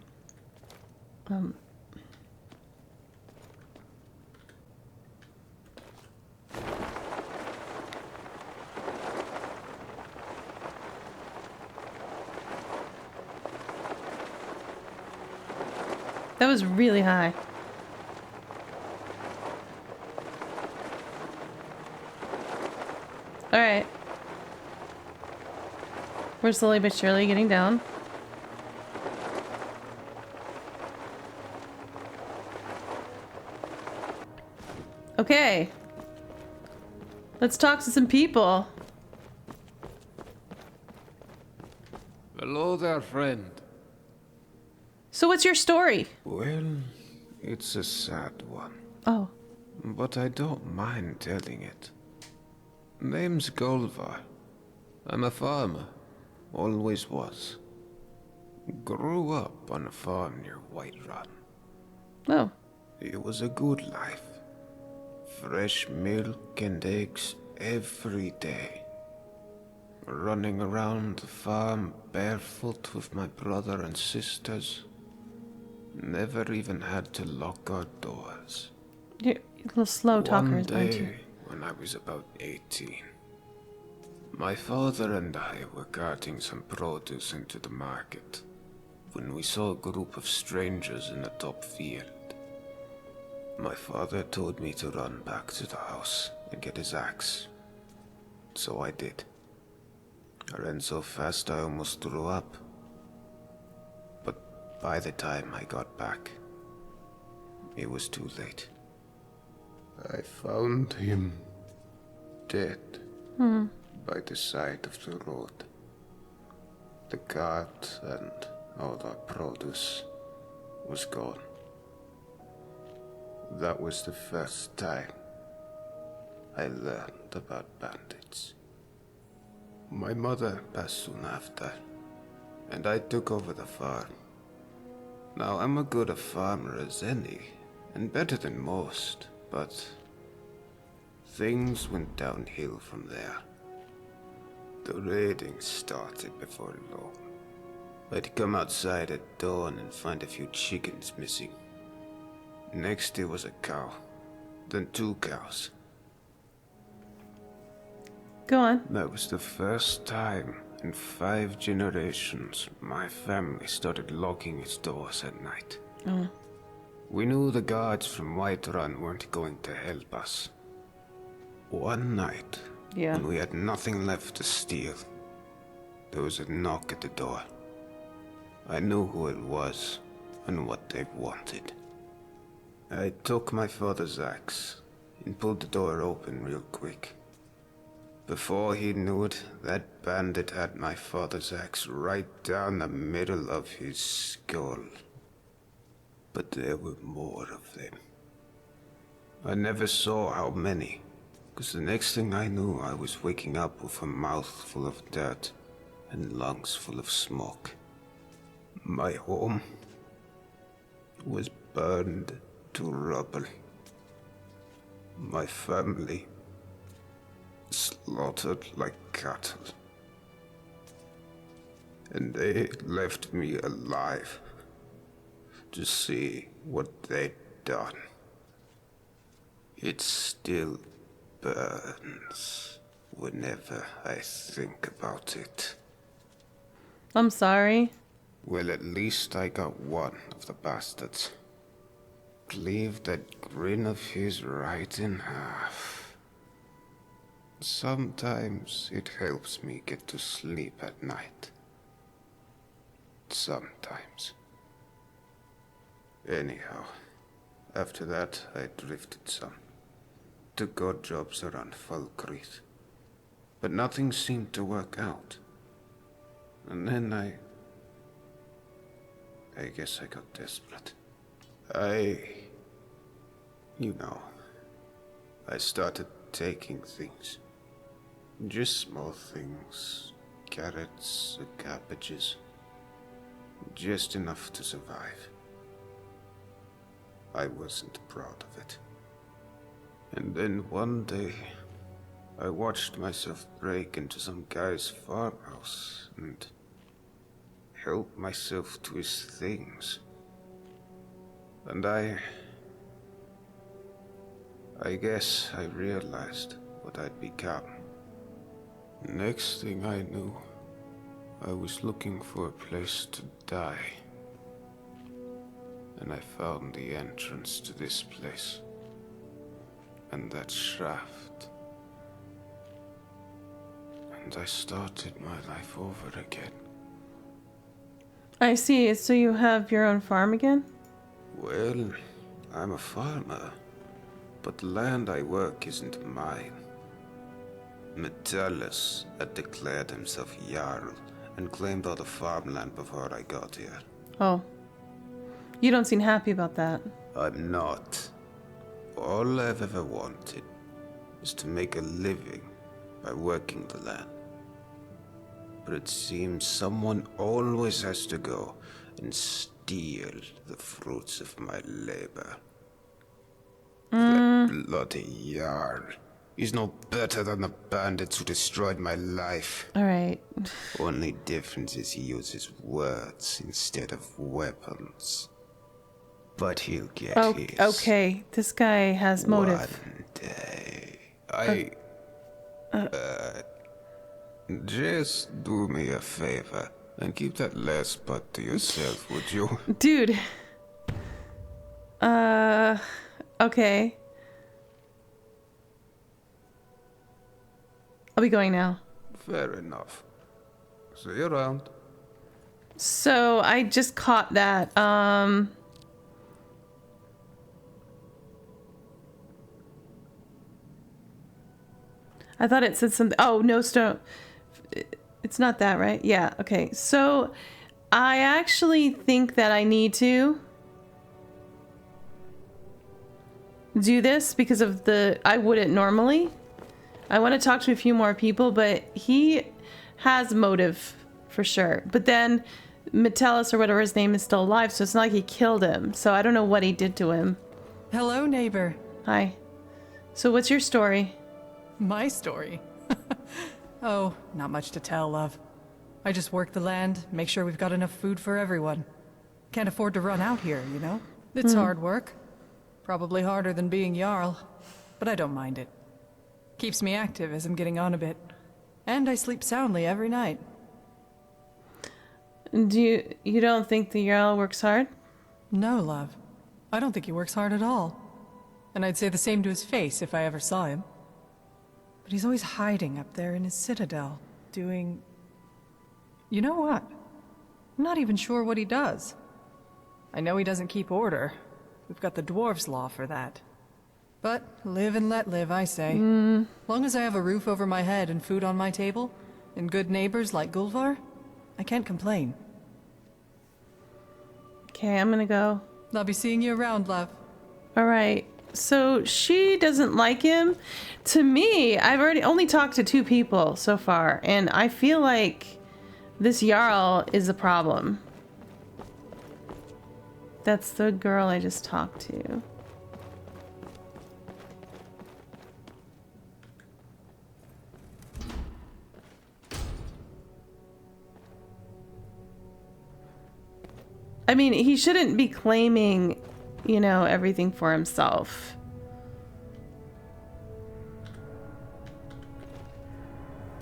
That was really high. All right. We're slowly but surely getting down. Okay. Let's talk to some people. Hello there, friend. So what's your story? Well, it's a sad one. Oh. But I don't mind telling it. Name's Golvar. I'm a farmer. Always was. Grew up on a farm near Whiterun. Oh. It was a good life. Fresh milk and eggs every day. Running around the farm barefoot with my brother and sisters. Never even had to lock our doors. You're a little slow talkers, One aren't you? day, when I was about 18, my father and I were carting some produce into the market when we saw a group of strangers in the top field. My father told me to run back to the house and get his axe. So I did. I ran so fast I almost threw up. But by the time I got back, it was too late. I found him dead by the side of the road. The cart and all our produce was gone. That was the first time I learned about bandits. My mother passed soon after, and I took over the farm. Now, I'm as good a farmer as any, and better than most, but things went downhill from there. The raiding started before long. I'd come outside at dawn and find a few chickens missing. Next there was a cow, then 2 cows. Go on. That was the first time in 5 generations my family started locking its doors at night. Oh. We knew the guards from Whiterun weren't going to help us. One night, when we had nothing left to steal, there was a knock at the door. I knew who it was and what they wanted. I took my father's axe and pulled the door open real quick. Before he knew it, that bandit had my father's axe right down the middle of his skull. But there were more of them. I never saw how many, because the next thing I knew, I was waking up with a mouth full of dirt and lungs full of smoke. My home was burned to rubble. My family slaughtered like cattle. And they left me alive to see what they'd done. It still burns whenever I think about it. I'm sorry. Well, at least I got one of the bastards. Cleaved that grin of his right in half. Sometimes it helps me get to sleep at night. Sometimes. Anyhow, after that I drifted some. Took odd jobs around Falkreath. But nothing seemed to work out. And then I guess I got desperate. I started taking things. Just small things. Carrots, cabbages. Just enough to survive. I wasn't proud of it. And then one day, I watched myself break into some guy's farmhouse and help myself to his things. And I guess I realized what I'd become. Next thing I knew, I was looking for a place to die. And I found the entrance to this place. And that shaft. And I started my life over again. I see. So you have your own farm again? Well, I'm a farmer. But the land I work isn't mine. Metellus had declared himself Jarl and claimed all the farmland before I got here. Oh. You don't seem happy about that. I'm not. All I've ever wanted is to make a living by working the land. But it seems someone always has to go and steal the fruits of my labor. That bloody Jarl. He's no better than the bandits who destroyed my life. Alright. Only difference is he uses words instead of weapons. But he'll get his. Okay, this guy has motive. One day. Just do me a favor and keep that last part to yourself, would you? Dude. Okay. I'll be going now. Fair enough. See you around. So, I just caught that. I thought it said something. Oh, no stone. It's not that, right? Yeah, okay. So, I actually think that I need to do this because of the... I wouldn't normally. I want to talk to a few more people, but he has motive for sure. But then Metellus or whatever his name is still alive, so it's not like he killed him. So I don't know what he did to him. Hello, neighbor. Hi. So what's your story? My story? Oh, not much to tell, love. I just work the land, make sure we've got enough food for everyone. Can't afford to run out here, you know? It's hard work. Probably harder than being Jarl, but I don't mind it. Keeps me active as I'm getting on a bit. And I sleep soundly every night. You don't think the Jarl works hard? No, love. I don't think he works hard at all. And I'd say the same to his face if I ever saw him. But he's always hiding up there in his citadel, doing... You know what? I'm not even sure what he does. I know he doesn't keep order. We've got the dwarves' law for that. But live and let live, I say. Long as I have a roof over my head and food on my table, and good neighbors like Gulvar, I can't complain. Okay, I'm gonna go. I'll be seeing you around, love. Alright, so she doesn't like him. To me, I've already only talked to 2 people so far, and I feel like this Jarl is a problem. That's the girl I just talked to. I mean, he shouldn't be claiming, you know, everything for himself.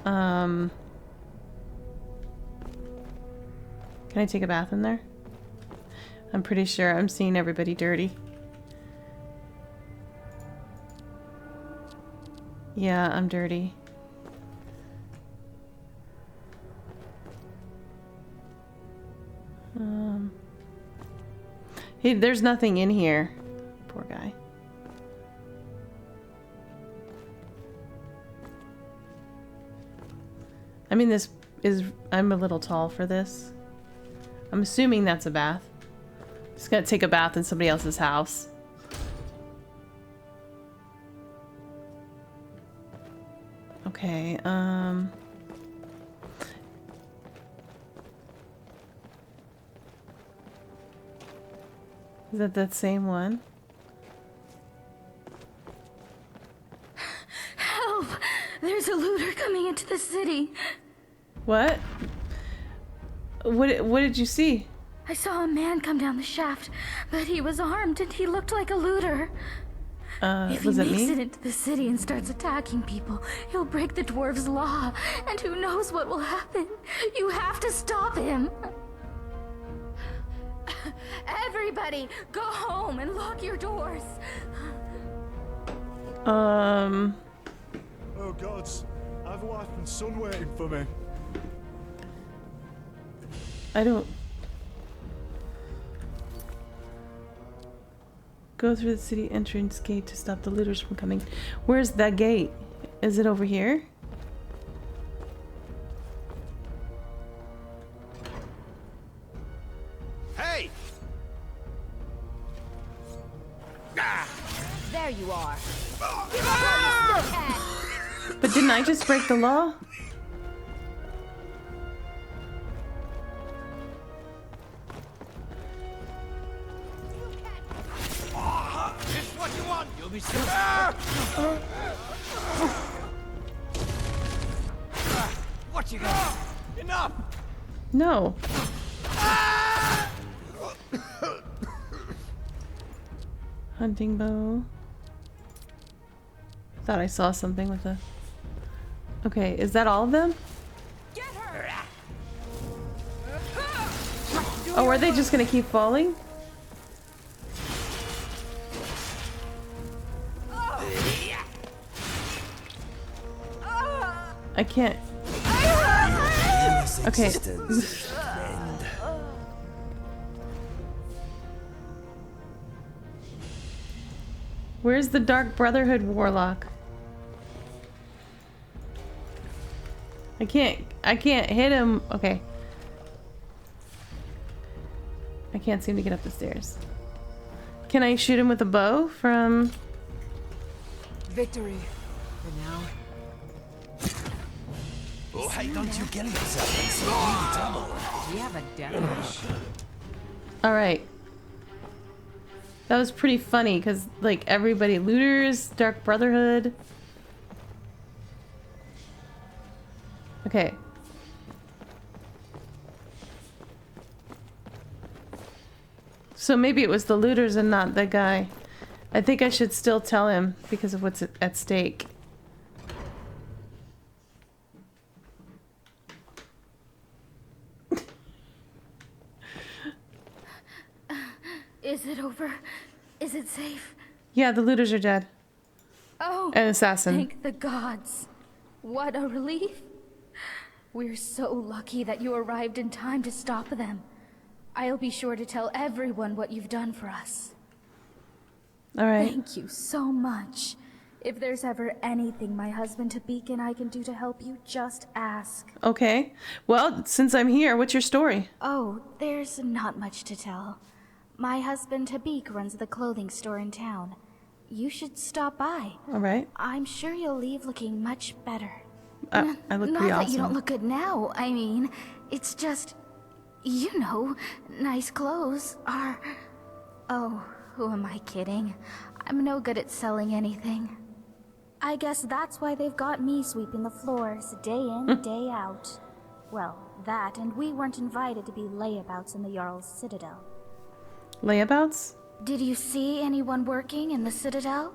Can I take a bath in there? I'm pretty sure I'm seeing everybody dirty. Yeah, I'm dirty. Hey, there's nothing in here. Poor guy. I mean, this is... I'm a little tall for this. I'm assuming that's a bath. Just gonna take a bath in somebody else's house. Okay, is that same one? Help! There's a looter coming into the city. What? What did you see? I saw a man come down the shaft, but he was armed and he looked like a looter. If he Was it makes me? it into the city and starts attacking people, he'll break the dwarves' law, and who knows what will happen. You have to stop him. Everybody, go home and lock your doors. Oh gods, I have a wife and son waiting for me. I don't... Go through the city entrance gate to stop the looters from coming. Where's that gate? Is it over here? Hey! There you are. But didn't I just break the law? This what you want? You'll be so. What you got? Enough! No. Hunting bow. Thought I saw something with a... Okay, is that all of them? Oh, are they just gonna keep falling? I can't... Okay. Where's the Dark Brotherhood Warlock? I can't hit him. Okay. I can't seem to get up the stairs. Can I shoot him with a bow from... Victory. For now. Oh, hey, don't you kill yourself and save me the trouble. Do you have a death wish? Alright. That was pretty funny, because, like, everybody... Looters, Dark Brotherhood... Okay. So maybe it was the looters and not the guy. I think I should still tell him because of what's at stake. Is it over? Is it safe? Yeah, the looters are dead. Oh, An assassin. thank the gods. What a relief. We're so lucky that you arrived in time to stop them. I'll be sure to tell everyone what you've done for us. All right. Thank you so much. If there's ever anything my husband Tabik and I can do to help you, just ask. Okay. Well, since I'm here, what's your story? Oh, there's not much to tell. My husband Tabik runs the clothing store in town. You should stop by. All right. I'm sure you'll leave looking much better. I look Not pretty that awesome. you don't look good now. I mean, it's just, you know, nice clothes are... Oh, who am I kidding? I'm no good at selling anything. I guess that's why they've got me sweeping the floors day in, day out. Well, that, and we weren't invited to be layabouts in the Jarl's Citadel. Layabouts? Did you see anyone working in the Citadel?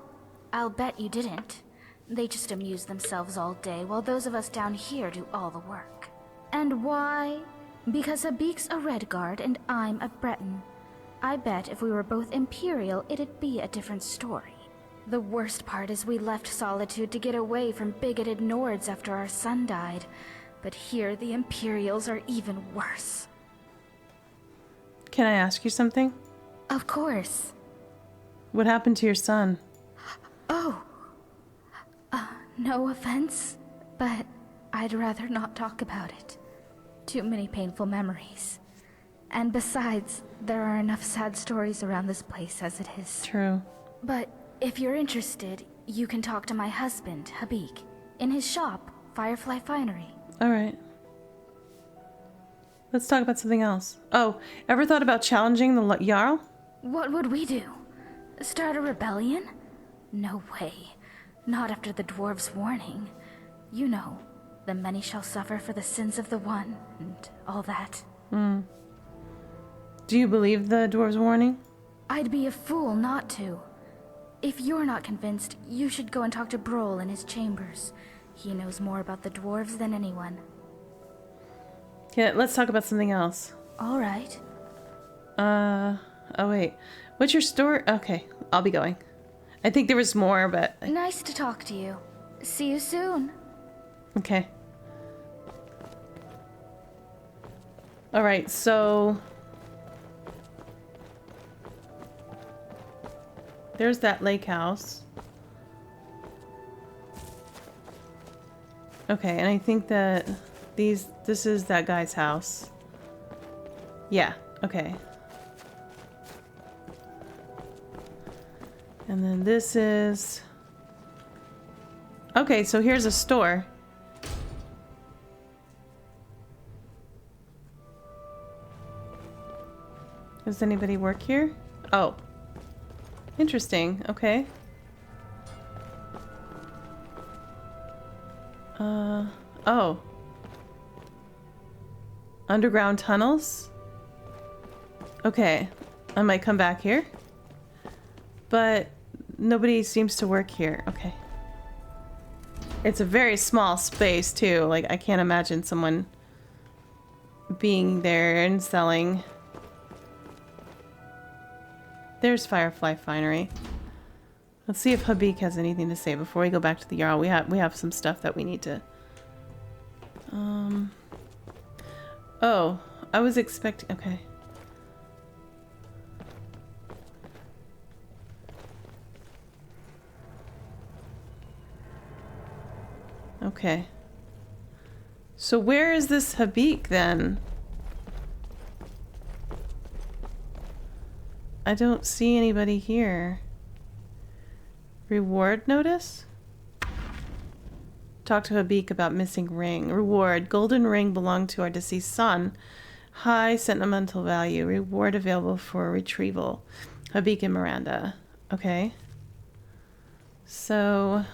I'll bet you didn't. They just amuse themselves all day while those of us down here do all the work. And why? Because Habik's a Redguard and I'm a Breton. I bet if we were both Imperial, it'd be a different story. The worst part is we left Solitude to get away from bigoted Nords after our son died. But here the Imperials are even worse. Can I ask you something? Of course. What happened to your son? Oh. No offense, but I'd rather not talk about it. Too many painful memories. And besides, there are enough sad stories around this place as it is. True. But if you're interested, you can talk to my husband, Habik, in his shop, Firefly Finery. All right. Let's talk about something else. Oh, ever thought about challenging the Jarl? What would we do? Start a rebellion? No way. Not after the dwarves' warning. You know, the many shall suffer for the sins of the one, and all that. Do you believe the dwarves' warning? I'd be a fool not to. If you're not convinced, you should go and talk to Brohl in his chambers. He knows more about the dwarves than anyone. Okay, let's talk about something else. All right. Oh wait. What's your story? Okay, I'll be going. I think there was more, but... Nice to talk to you. See you soon. Okay. Alright, so... There's that lake house. Okay, and I think that this is that guy's house. Yeah, okay. And then this is... Okay, so here's a store. Does anybody work here? Oh. Interesting, okay. Oh. Underground tunnels? Okay, I might come back here. But nobody seems to work here. Okay. It's a very small space too. Like, I can't imagine someone being there and selling. There's Firefly Finery. Let's see if Habik has anything to say before we go back to the Jarl. We have some stuff that we need to... Oh, I was expecting... Okay. Okay. So where is this Habik then? I don't see anybody here. Reward notice? Talk to Habik about missing ring. Reward. Golden ring belonged to our deceased son. High sentimental value. Reward available for retrieval. Habik and Miranda. Okay. So...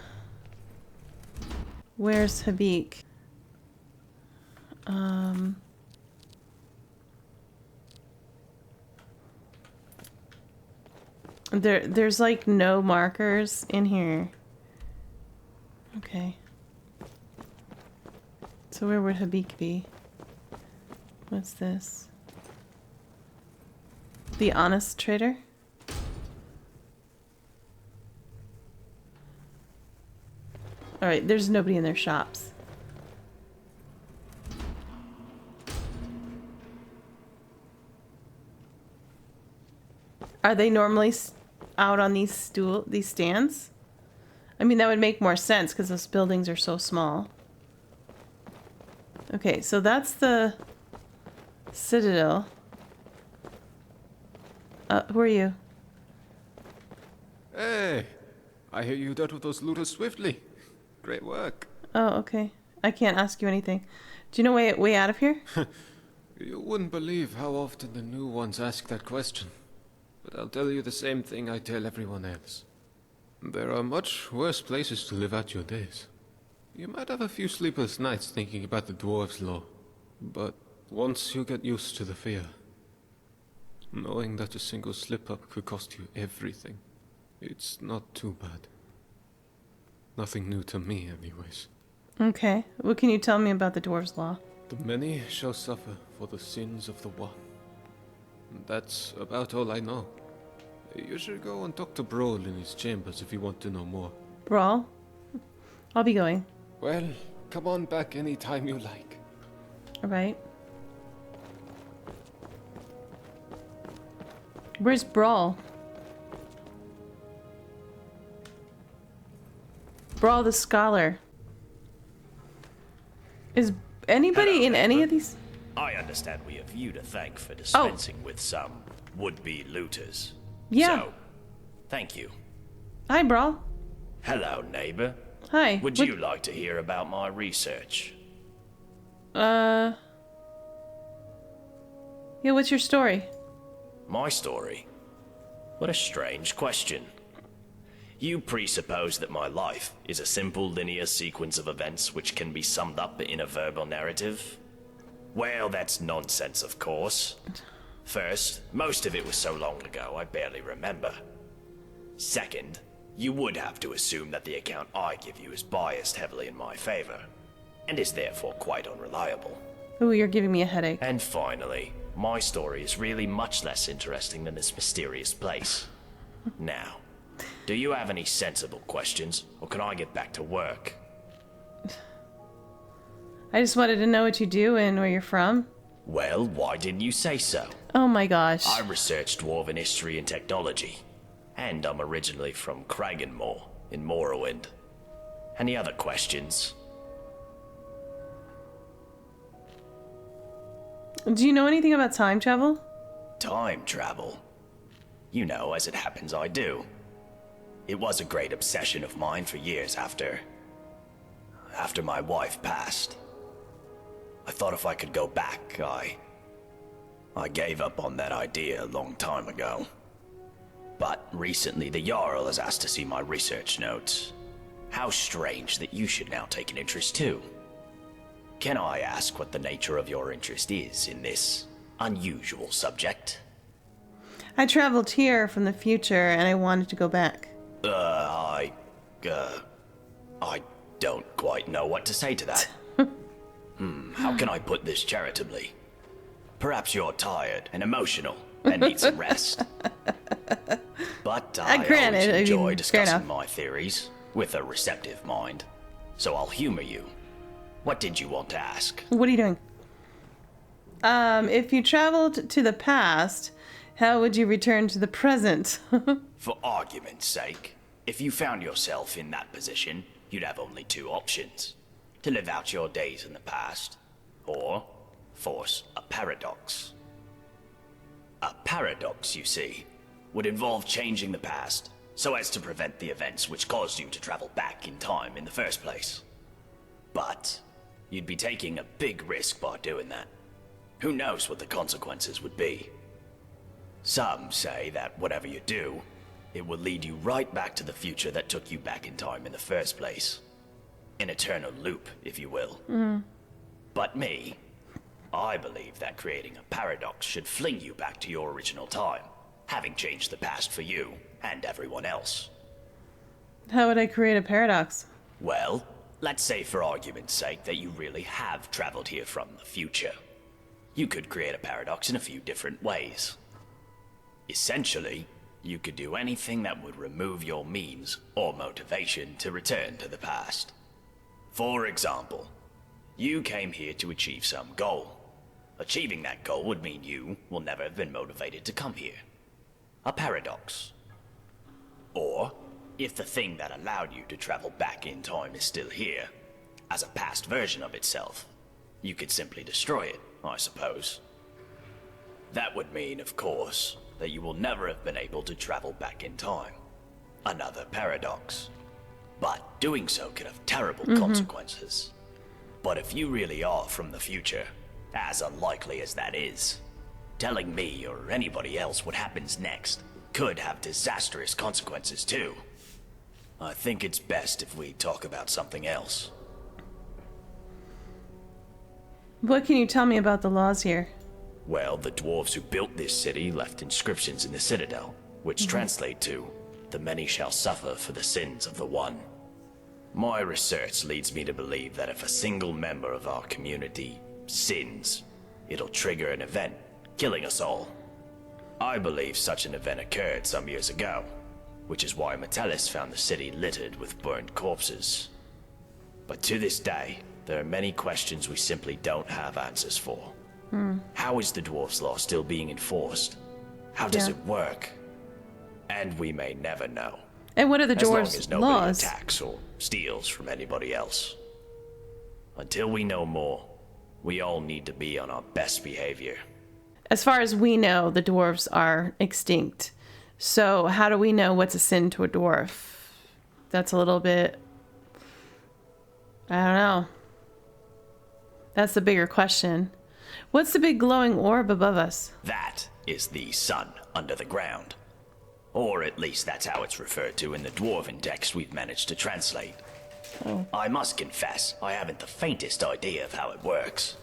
Where's Habik? There's like no markers in here. Okay. So where would Habik be? What's this? The honest trader? Alright, there's nobody in their shops. Are they normally out on these stands? I mean, that would make more sense because those buildings are so small. Okay, so that's the Citadel. Who are you? Hey, I hear you dealt with those looters swiftly. Great work. Oh, okay. I can't ask you anything. Do you know way out of here? You wouldn't believe how often the new ones ask that question. But I'll tell you the same thing I tell everyone else. There are much worse places to live out your days. You might have a few sleepless nights thinking about the dwarves' law, but once you get used to the fear, knowing that a single slip-up could cost you everything, it's not too bad. Nothing new to me, anyways. Okay. What can you tell me about the dwarves' law? The many shall suffer for the sins of the one. That's about all I know. You should go and talk to Brawl in his chambers if you want to know more. Brawl? I'll be going. Well, come on back anytime you like. Alright. Where's Brawl? Brawl the Scholar. Is anybody in any of these? I understand we have you to thank for dispensing with some would-be looters. Yeah. So, thank you. Hi, Brawl. Hello, neighbor. Hi. Would you like to hear about my research? Yeah, what's your story? My story? What a strange question. You presuppose that my life is a simple linear sequence of events which can be summed up in a verbal narrative? Well, that's nonsense, of course. First, most of it was so long ago I barely remember. Second, you would have to assume that the account I give you is biased heavily in my favor, and is therefore quite unreliable. Ooh, you're giving me a headache. And finally, my story is really much less interesting than this mysterious place. Now, do you have any sensible questions, or can I get back to work? I just wanted to know what you do and where you're from. Well, why didn't you say so? Oh my gosh. I research dwarven history and technology, and I'm originally from Kragenmoor in Morrowind. Any other questions? Do you know anything about time travel? Time travel? You know, as it happens, I do. It was a great obsession of mine for years after my wife passed. I thought if I could go back, I gave up on that idea a long time ago. But recently the Jarl has asked to see my research notes. How strange that you should now take an interest too. Can I ask what the nature of your interest is in this unusual subject? I traveled here from the future and I wanted to go back. I don't quite know what to say to that. How can I put this charitably? Perhaps you're tired and emotional and need some rest. But I always enjoy discussing my theories with a receptive mind. So I'll humor you. What did you want to ask? What are you doing? If you traveled to the past, how would you return to the present? For argument's sake, if you found yourself in that position, you'd have only two options. To live out your days in the past, or force a paradox. A paradox, you see, would involve changing the past so as to prevent the events which caused you to travel back in time in the first place. But you'd be taking a big risk by doing that. Who knows what the consequences would be? Some say that whatever you do, it will lead you right back to the future that took you back in time in the first place. An eternal loop, if you will. But me, I believe that creating a paradox should fling you back to your original time, having changed the past for you and everyone else. How would I create a paradox? Well, let's say for argument's sake that you really have traveled here from the future. You could create a paradox in a few different ways. Essentially, you could do anything that would remove your means or motivation to return to the past. For example, you came here to achieve some goal. Achieving that goal would mean you will never have been motivated to come here. A paradox. Or, if the thing that allowed you to travel back in time is still here, as a past version of itself, you could simply destroy it, I suppose. That would mean, of course, that you will never have been able to travel back in time. Another paradox. But doing so could have terrible consequences. But if you really are from the future, as unlikely as that is, telling me or anybody else what happens next could have disastrous consequences too. I think it's best if we talk about something else. What can you tell me about the laws here? Well, the dwarves who built this city left inscriptions in the citadel, which translate to, "The many shall suffer for the sins of the one." My research leads me to believe that if a single member of our community sins, it'll trigger an event, killing us all. I believe such an event occurred some years ago, which is why Metellus found the city littered with burned corpses. But to this day, there are many questions we simply don't have answers for. How is the dwarves' law still being enforced? How does it work? And we may never know. And what are the as long dwarves' as nobody laws? attacks or steals from anybody else. Until we know more, we all need to be on our best behavior. As far as we know, the dwarves are extinct. So how do we know what's a sin to a dwarf? That's a little bit... I don't know. That's the bigger question. What's the big glowing orb above us? That is the sun under the ground. Or at least that's how it's referred to in the dwarven text we've managed to translate. I must confess, I haven't the faintest idea of how it works.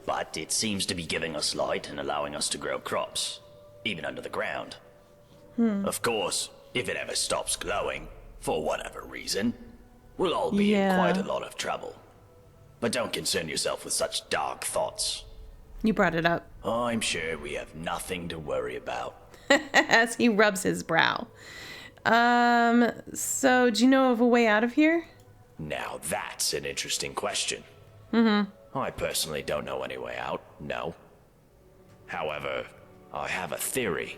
But it seems to be giving us light and allowing us to grow crops, even under the ground. Of course, if it ever stops glowing, for whatever reason, we'll all be in quite a lot of trouble. But don't concern yourself with such dark thoughts. You brought it up. I'm sure we have nothing to worry about. As he rubs his brow. So do you know of a way out of here? Now that's an interesting question. I personally don't know any way out, no. However, I have a theory.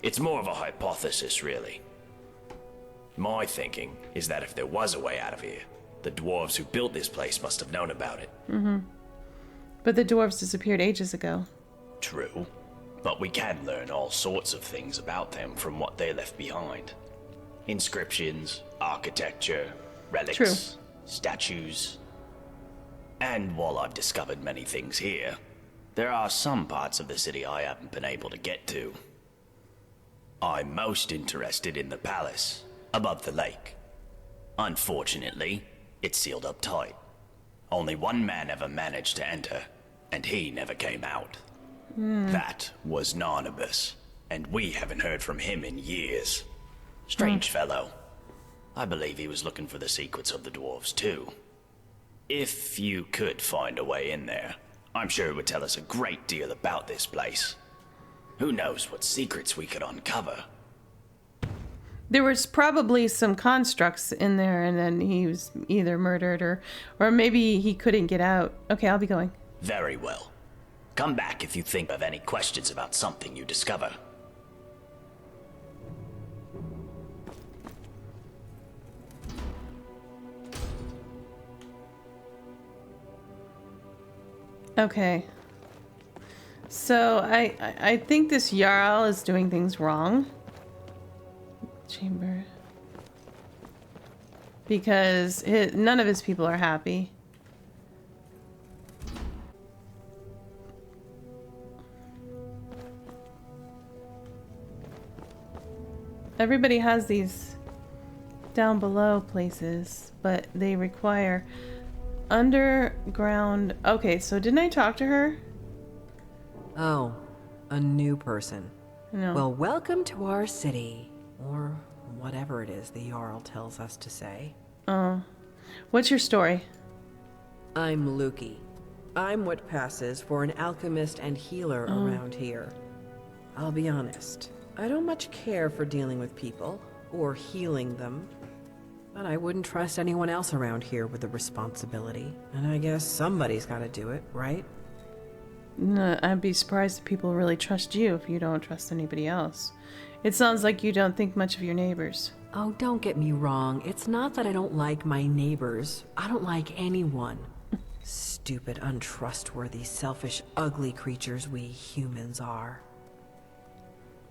It's more of a hypothesis, really. My thinking is that if there was a way out of here, the dwarves who built this place must have known about it. But the dwarves disappeared ages ago. True, but we can learn all sorts of things about them from what they left behind. Inscriptions, architecture, relics, statues. And while I've discovered many things here, there are some parts of the city I haven't been able to get to. I'm most interested in the palace, above the lake. Unfortunately, it's sealed up tight. Only one man ever managed to enter, and he never came out. That was Narnabas, and we haven't heard from him in years. Strange fellow. I believe he was looking for the secrets of the dwarves too. If you could find a way in there, I'm sure it would tell us a great deal about this place. Who knows what secrets we could uncover. There was probably some constructs in there, and then he was either murdered or maybe he couldn't get out. Okay, I'll be going. Very well. Come back if you think of any questions about something you discover. Okay. So I think this Jarl is doing things wrong. Chamber. Because none of his people are happy. Everybody has these down below places, but they require underground. Okay, so didn't I talk to her? Oh, a new person. No. Well, welcome to our city. Or whatever it is the Jarl tells us to say. Oh. What's your story? I'm Lukey. I'm what passes for an alchemist and healer around here. I'll be honest, I don't much care for dealing with people, or healing them. But I wouldn't trust anyone else around here with the responsibility. And I guess somebody's gotta do it, right? No, I'd be surprised if people really trust you if you don't trust anybody else. It sounds like you don't think much of your neighbors. Oh, don't get me wrong. It's not that I don't like my neighbors. I don't like anyone. Stupid, untrustworthy, selfish, ugly creatures we humans are.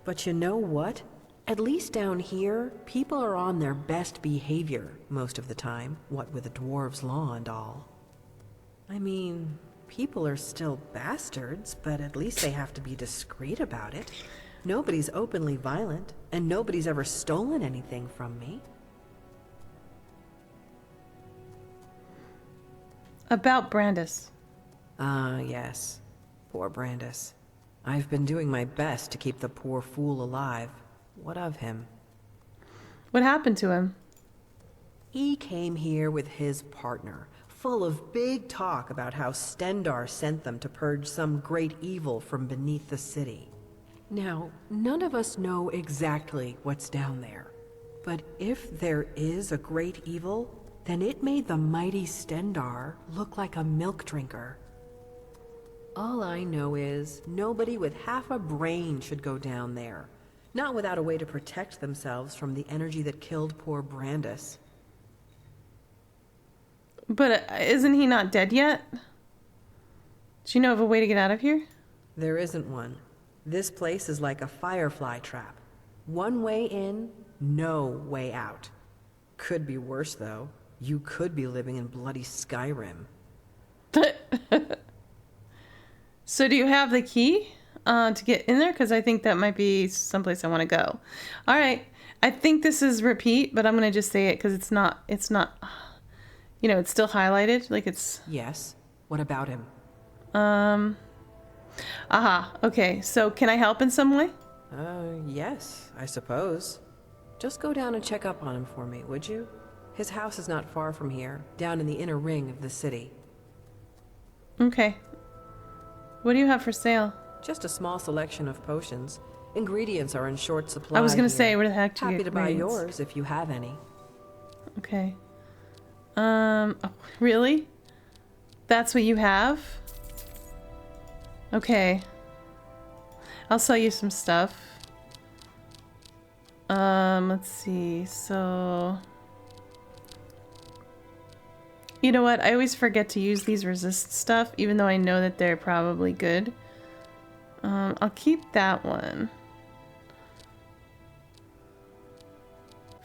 But you know what? At least down here, people are on their best behavior most of the time, what with the dwarves' law and all. I mean, people are still bastards, but at least they have to be discreet about it. Nobody's openly violent, and nobody's ever stolen anything from me. About Brandis. Yes. Poor Brandis. I've been doing my best to keep the poor fool alive. What of him? What happened to him? He came here with his partner, full of big talk about how Stendar sent them to purge some great evil from beneath the city. Now, none of us know exactly what's down there. But if there is a great evil, then it made the mighty Stendar look like a milk drinker. All I know is nobody with half a brain should go down there. Not without a way to protect themselves from the energy that killed poor Brandis. But isn't he not dead yet? Do you know of a way to get out of here? There isn't one. This place is like a firefly trap. One way in, no way out. Could be worse, though. You could be living in bloody Skyrim. So do you have the key to get in there? Because I think that might be someplace I want to go. All right. I think this is repeat, but I'm going to just say it because it's not, you know, it's still highlighted. Like it's... Yes. What about him? Aha. Okay. So can I help in some way? Yes, I suppose. Just go down and check up on him for me, would you? His house is not far from here, down in the inner ring of the city. Okay. What do you have for sale? Just a small selection of potions. Ingredients are in short supply. I was gonna here. say, where the heck do you Happy get to buy ingredients? yours if you have any. Okay. Oh, really? That's what you have? Okay. I'll sell you some stuff. Let's see. So... You know what? I always forget to use these resist stuff, even though I know that they're probably good. I'll keep that one.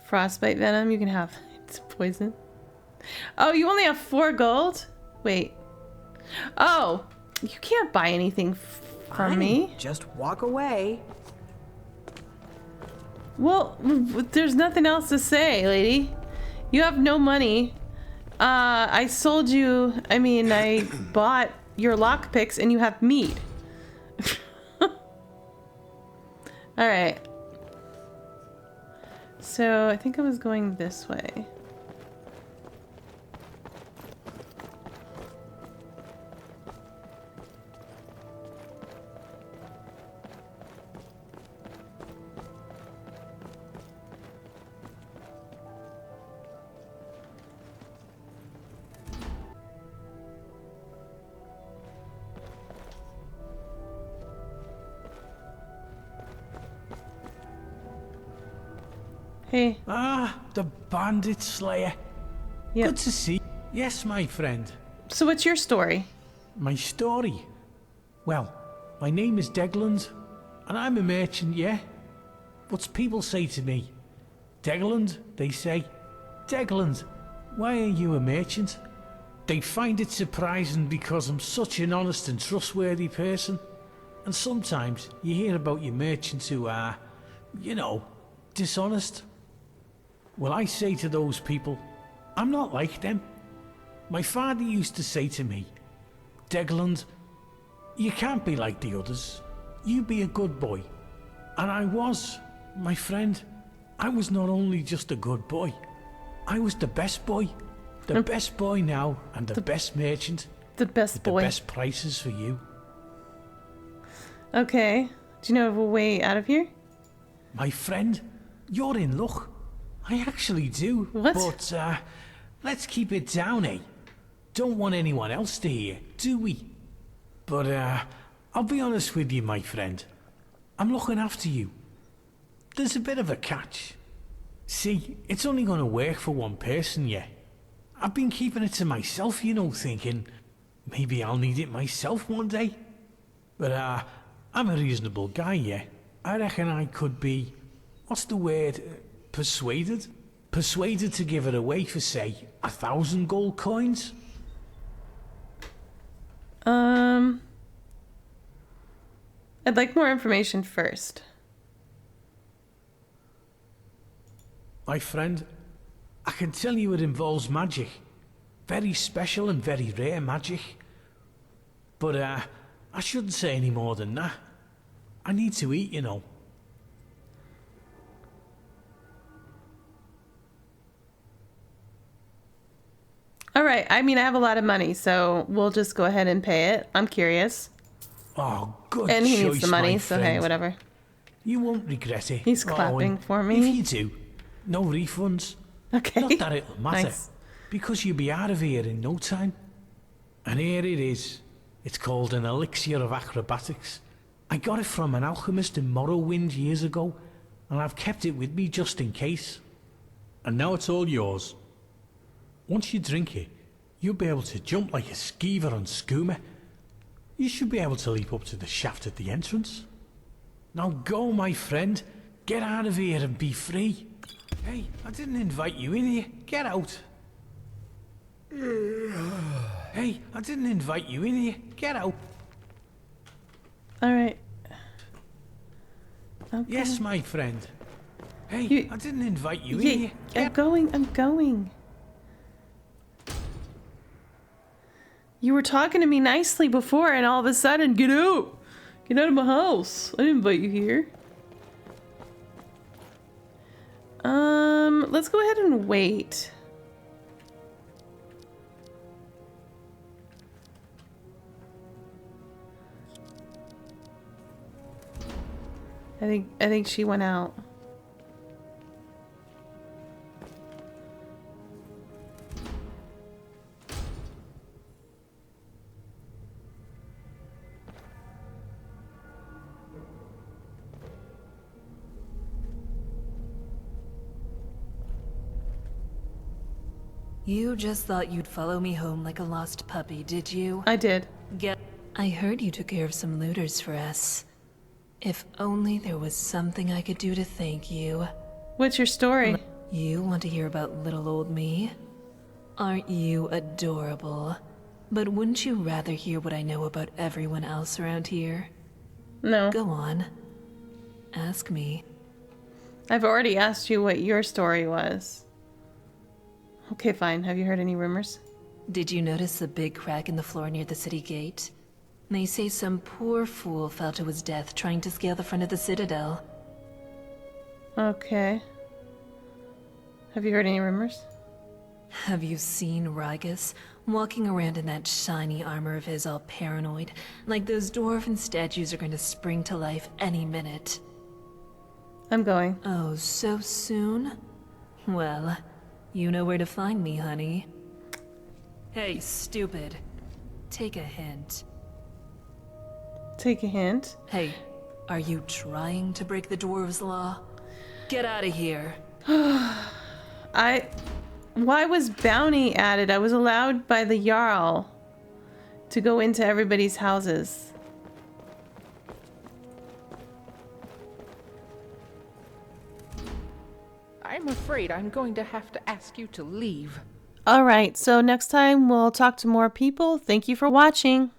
Frostbite venom, you can have. It's poison. Oh, you only have 4 gold? Wait. Oh, you can't buy anything from me. Just walk away. Well, there's nothing else to say, lady. You have no money. I sold you, I bought your lockpicks and you have meat. Alright. So, I think I was going this way. Hey. Ah, the bandit slayer. Yep. Good to see you. Yes, my friend. So what's your story? My story? Well, my name is Degland, and I'm a merchant, yeah? But people say to me, Degland, they say, Degland, why are you a merchant? They find it surprising because I'm such an honest and trustworthy person. And sometimes you hear about your merchants who are, you know, dishonest. Well, I say to those people, I'm not like them. My father used to say to me, Degland, you can't be like the others. You be a good boy. And I was, my friend. I was not only just a good boy. I was the best boy. The best boy now, and the best merchant. The best with boy. The best prices for you. Okay. Do you know of a way out of here? My friend, you're in luck. I actually do. What? But, let's keep it down, eh? Don't want anyone else to hear, do we? But, I'll be honest with you, my friend. I'm looking after you. There's a bit of a catch. See, it's only gonna work for one person, yeah. I've been keeping it to myself, you know, thinking maybe I'll need it myself one day. But, I'm a reasonable guy, yeah. I reckon I could be, what's the word, persuaded? Persuaded to give it away for, say, 1,000 gold coins? I'd like more information first. My friend, I can tell you it involves magic. Very special and very rare magic. But, I shouldn't say any more than that. I need to eat, you know. All right. I mean, I have a lot of money, so we'll just go ahead and pay it. I'm curious. Oh, good And he choice, needs the money, my so friend. hey, whatever. You won't regret it. He's clapping and for me. If you do, no refunds. Okay. Not that it'll matter. Nice. Because you'll be out of here in no time. And here it is. It's called an elixir of acrobatics. I got it from an alchemist in Morrowind years ago, and I've kept it with me just in case. And now it's all yours. Once you drink it, you'll be able to jump like a skeever on skooma. You should be able to leap up to the shaft at the entrance. Now go, my friend. Get out of here and be free. Hey, I didn't invite you in here. Get out. Hey, I didn't invite you in here. Get out. All right. Okay. Yes, my friend. Hey, I didn't invite you in Yeah, here. I'm going. You were talking to me nicely before, and all of a sudden, get out! Get out of my house! I didn't invite you here. Let's go ahead and wait. I think she went out. You just thought you'd follow me home like a lost puppy, did you? I did. I heard you took care of some looters for us. If only there was something I could do to thank you. What's your story? You want to hear about little old me? Aren't you adorable? But wouldn't you rather hear what I know about everyone else around here? No. Go on. Ask me. I've already asked you what your story was. Okay, fine. Have you heard any rumors? Did you notice the big crack in the floor near the city gate? They say some poor fool fell to his death trying to scale the front of the citadel. Okay. Have you heard any rumors? Have you seen Rygus walking around in that shiny armor of his all paranoid, like those dwarven statues are going to spring to life any minute? I'm going. Oh, so soon? Well, you know where to find me, honey. Hey, stupid. Take a hint. Take a hint? Hey, are you trying to break the dwarves' law? Get out of here. Why was bounty added? I was allowed by the Jarl to go into everybody's houses. I'm afraid I'm going to have to ask you to leave. Alright, so next time we'll talk to more people. Thank you for watching.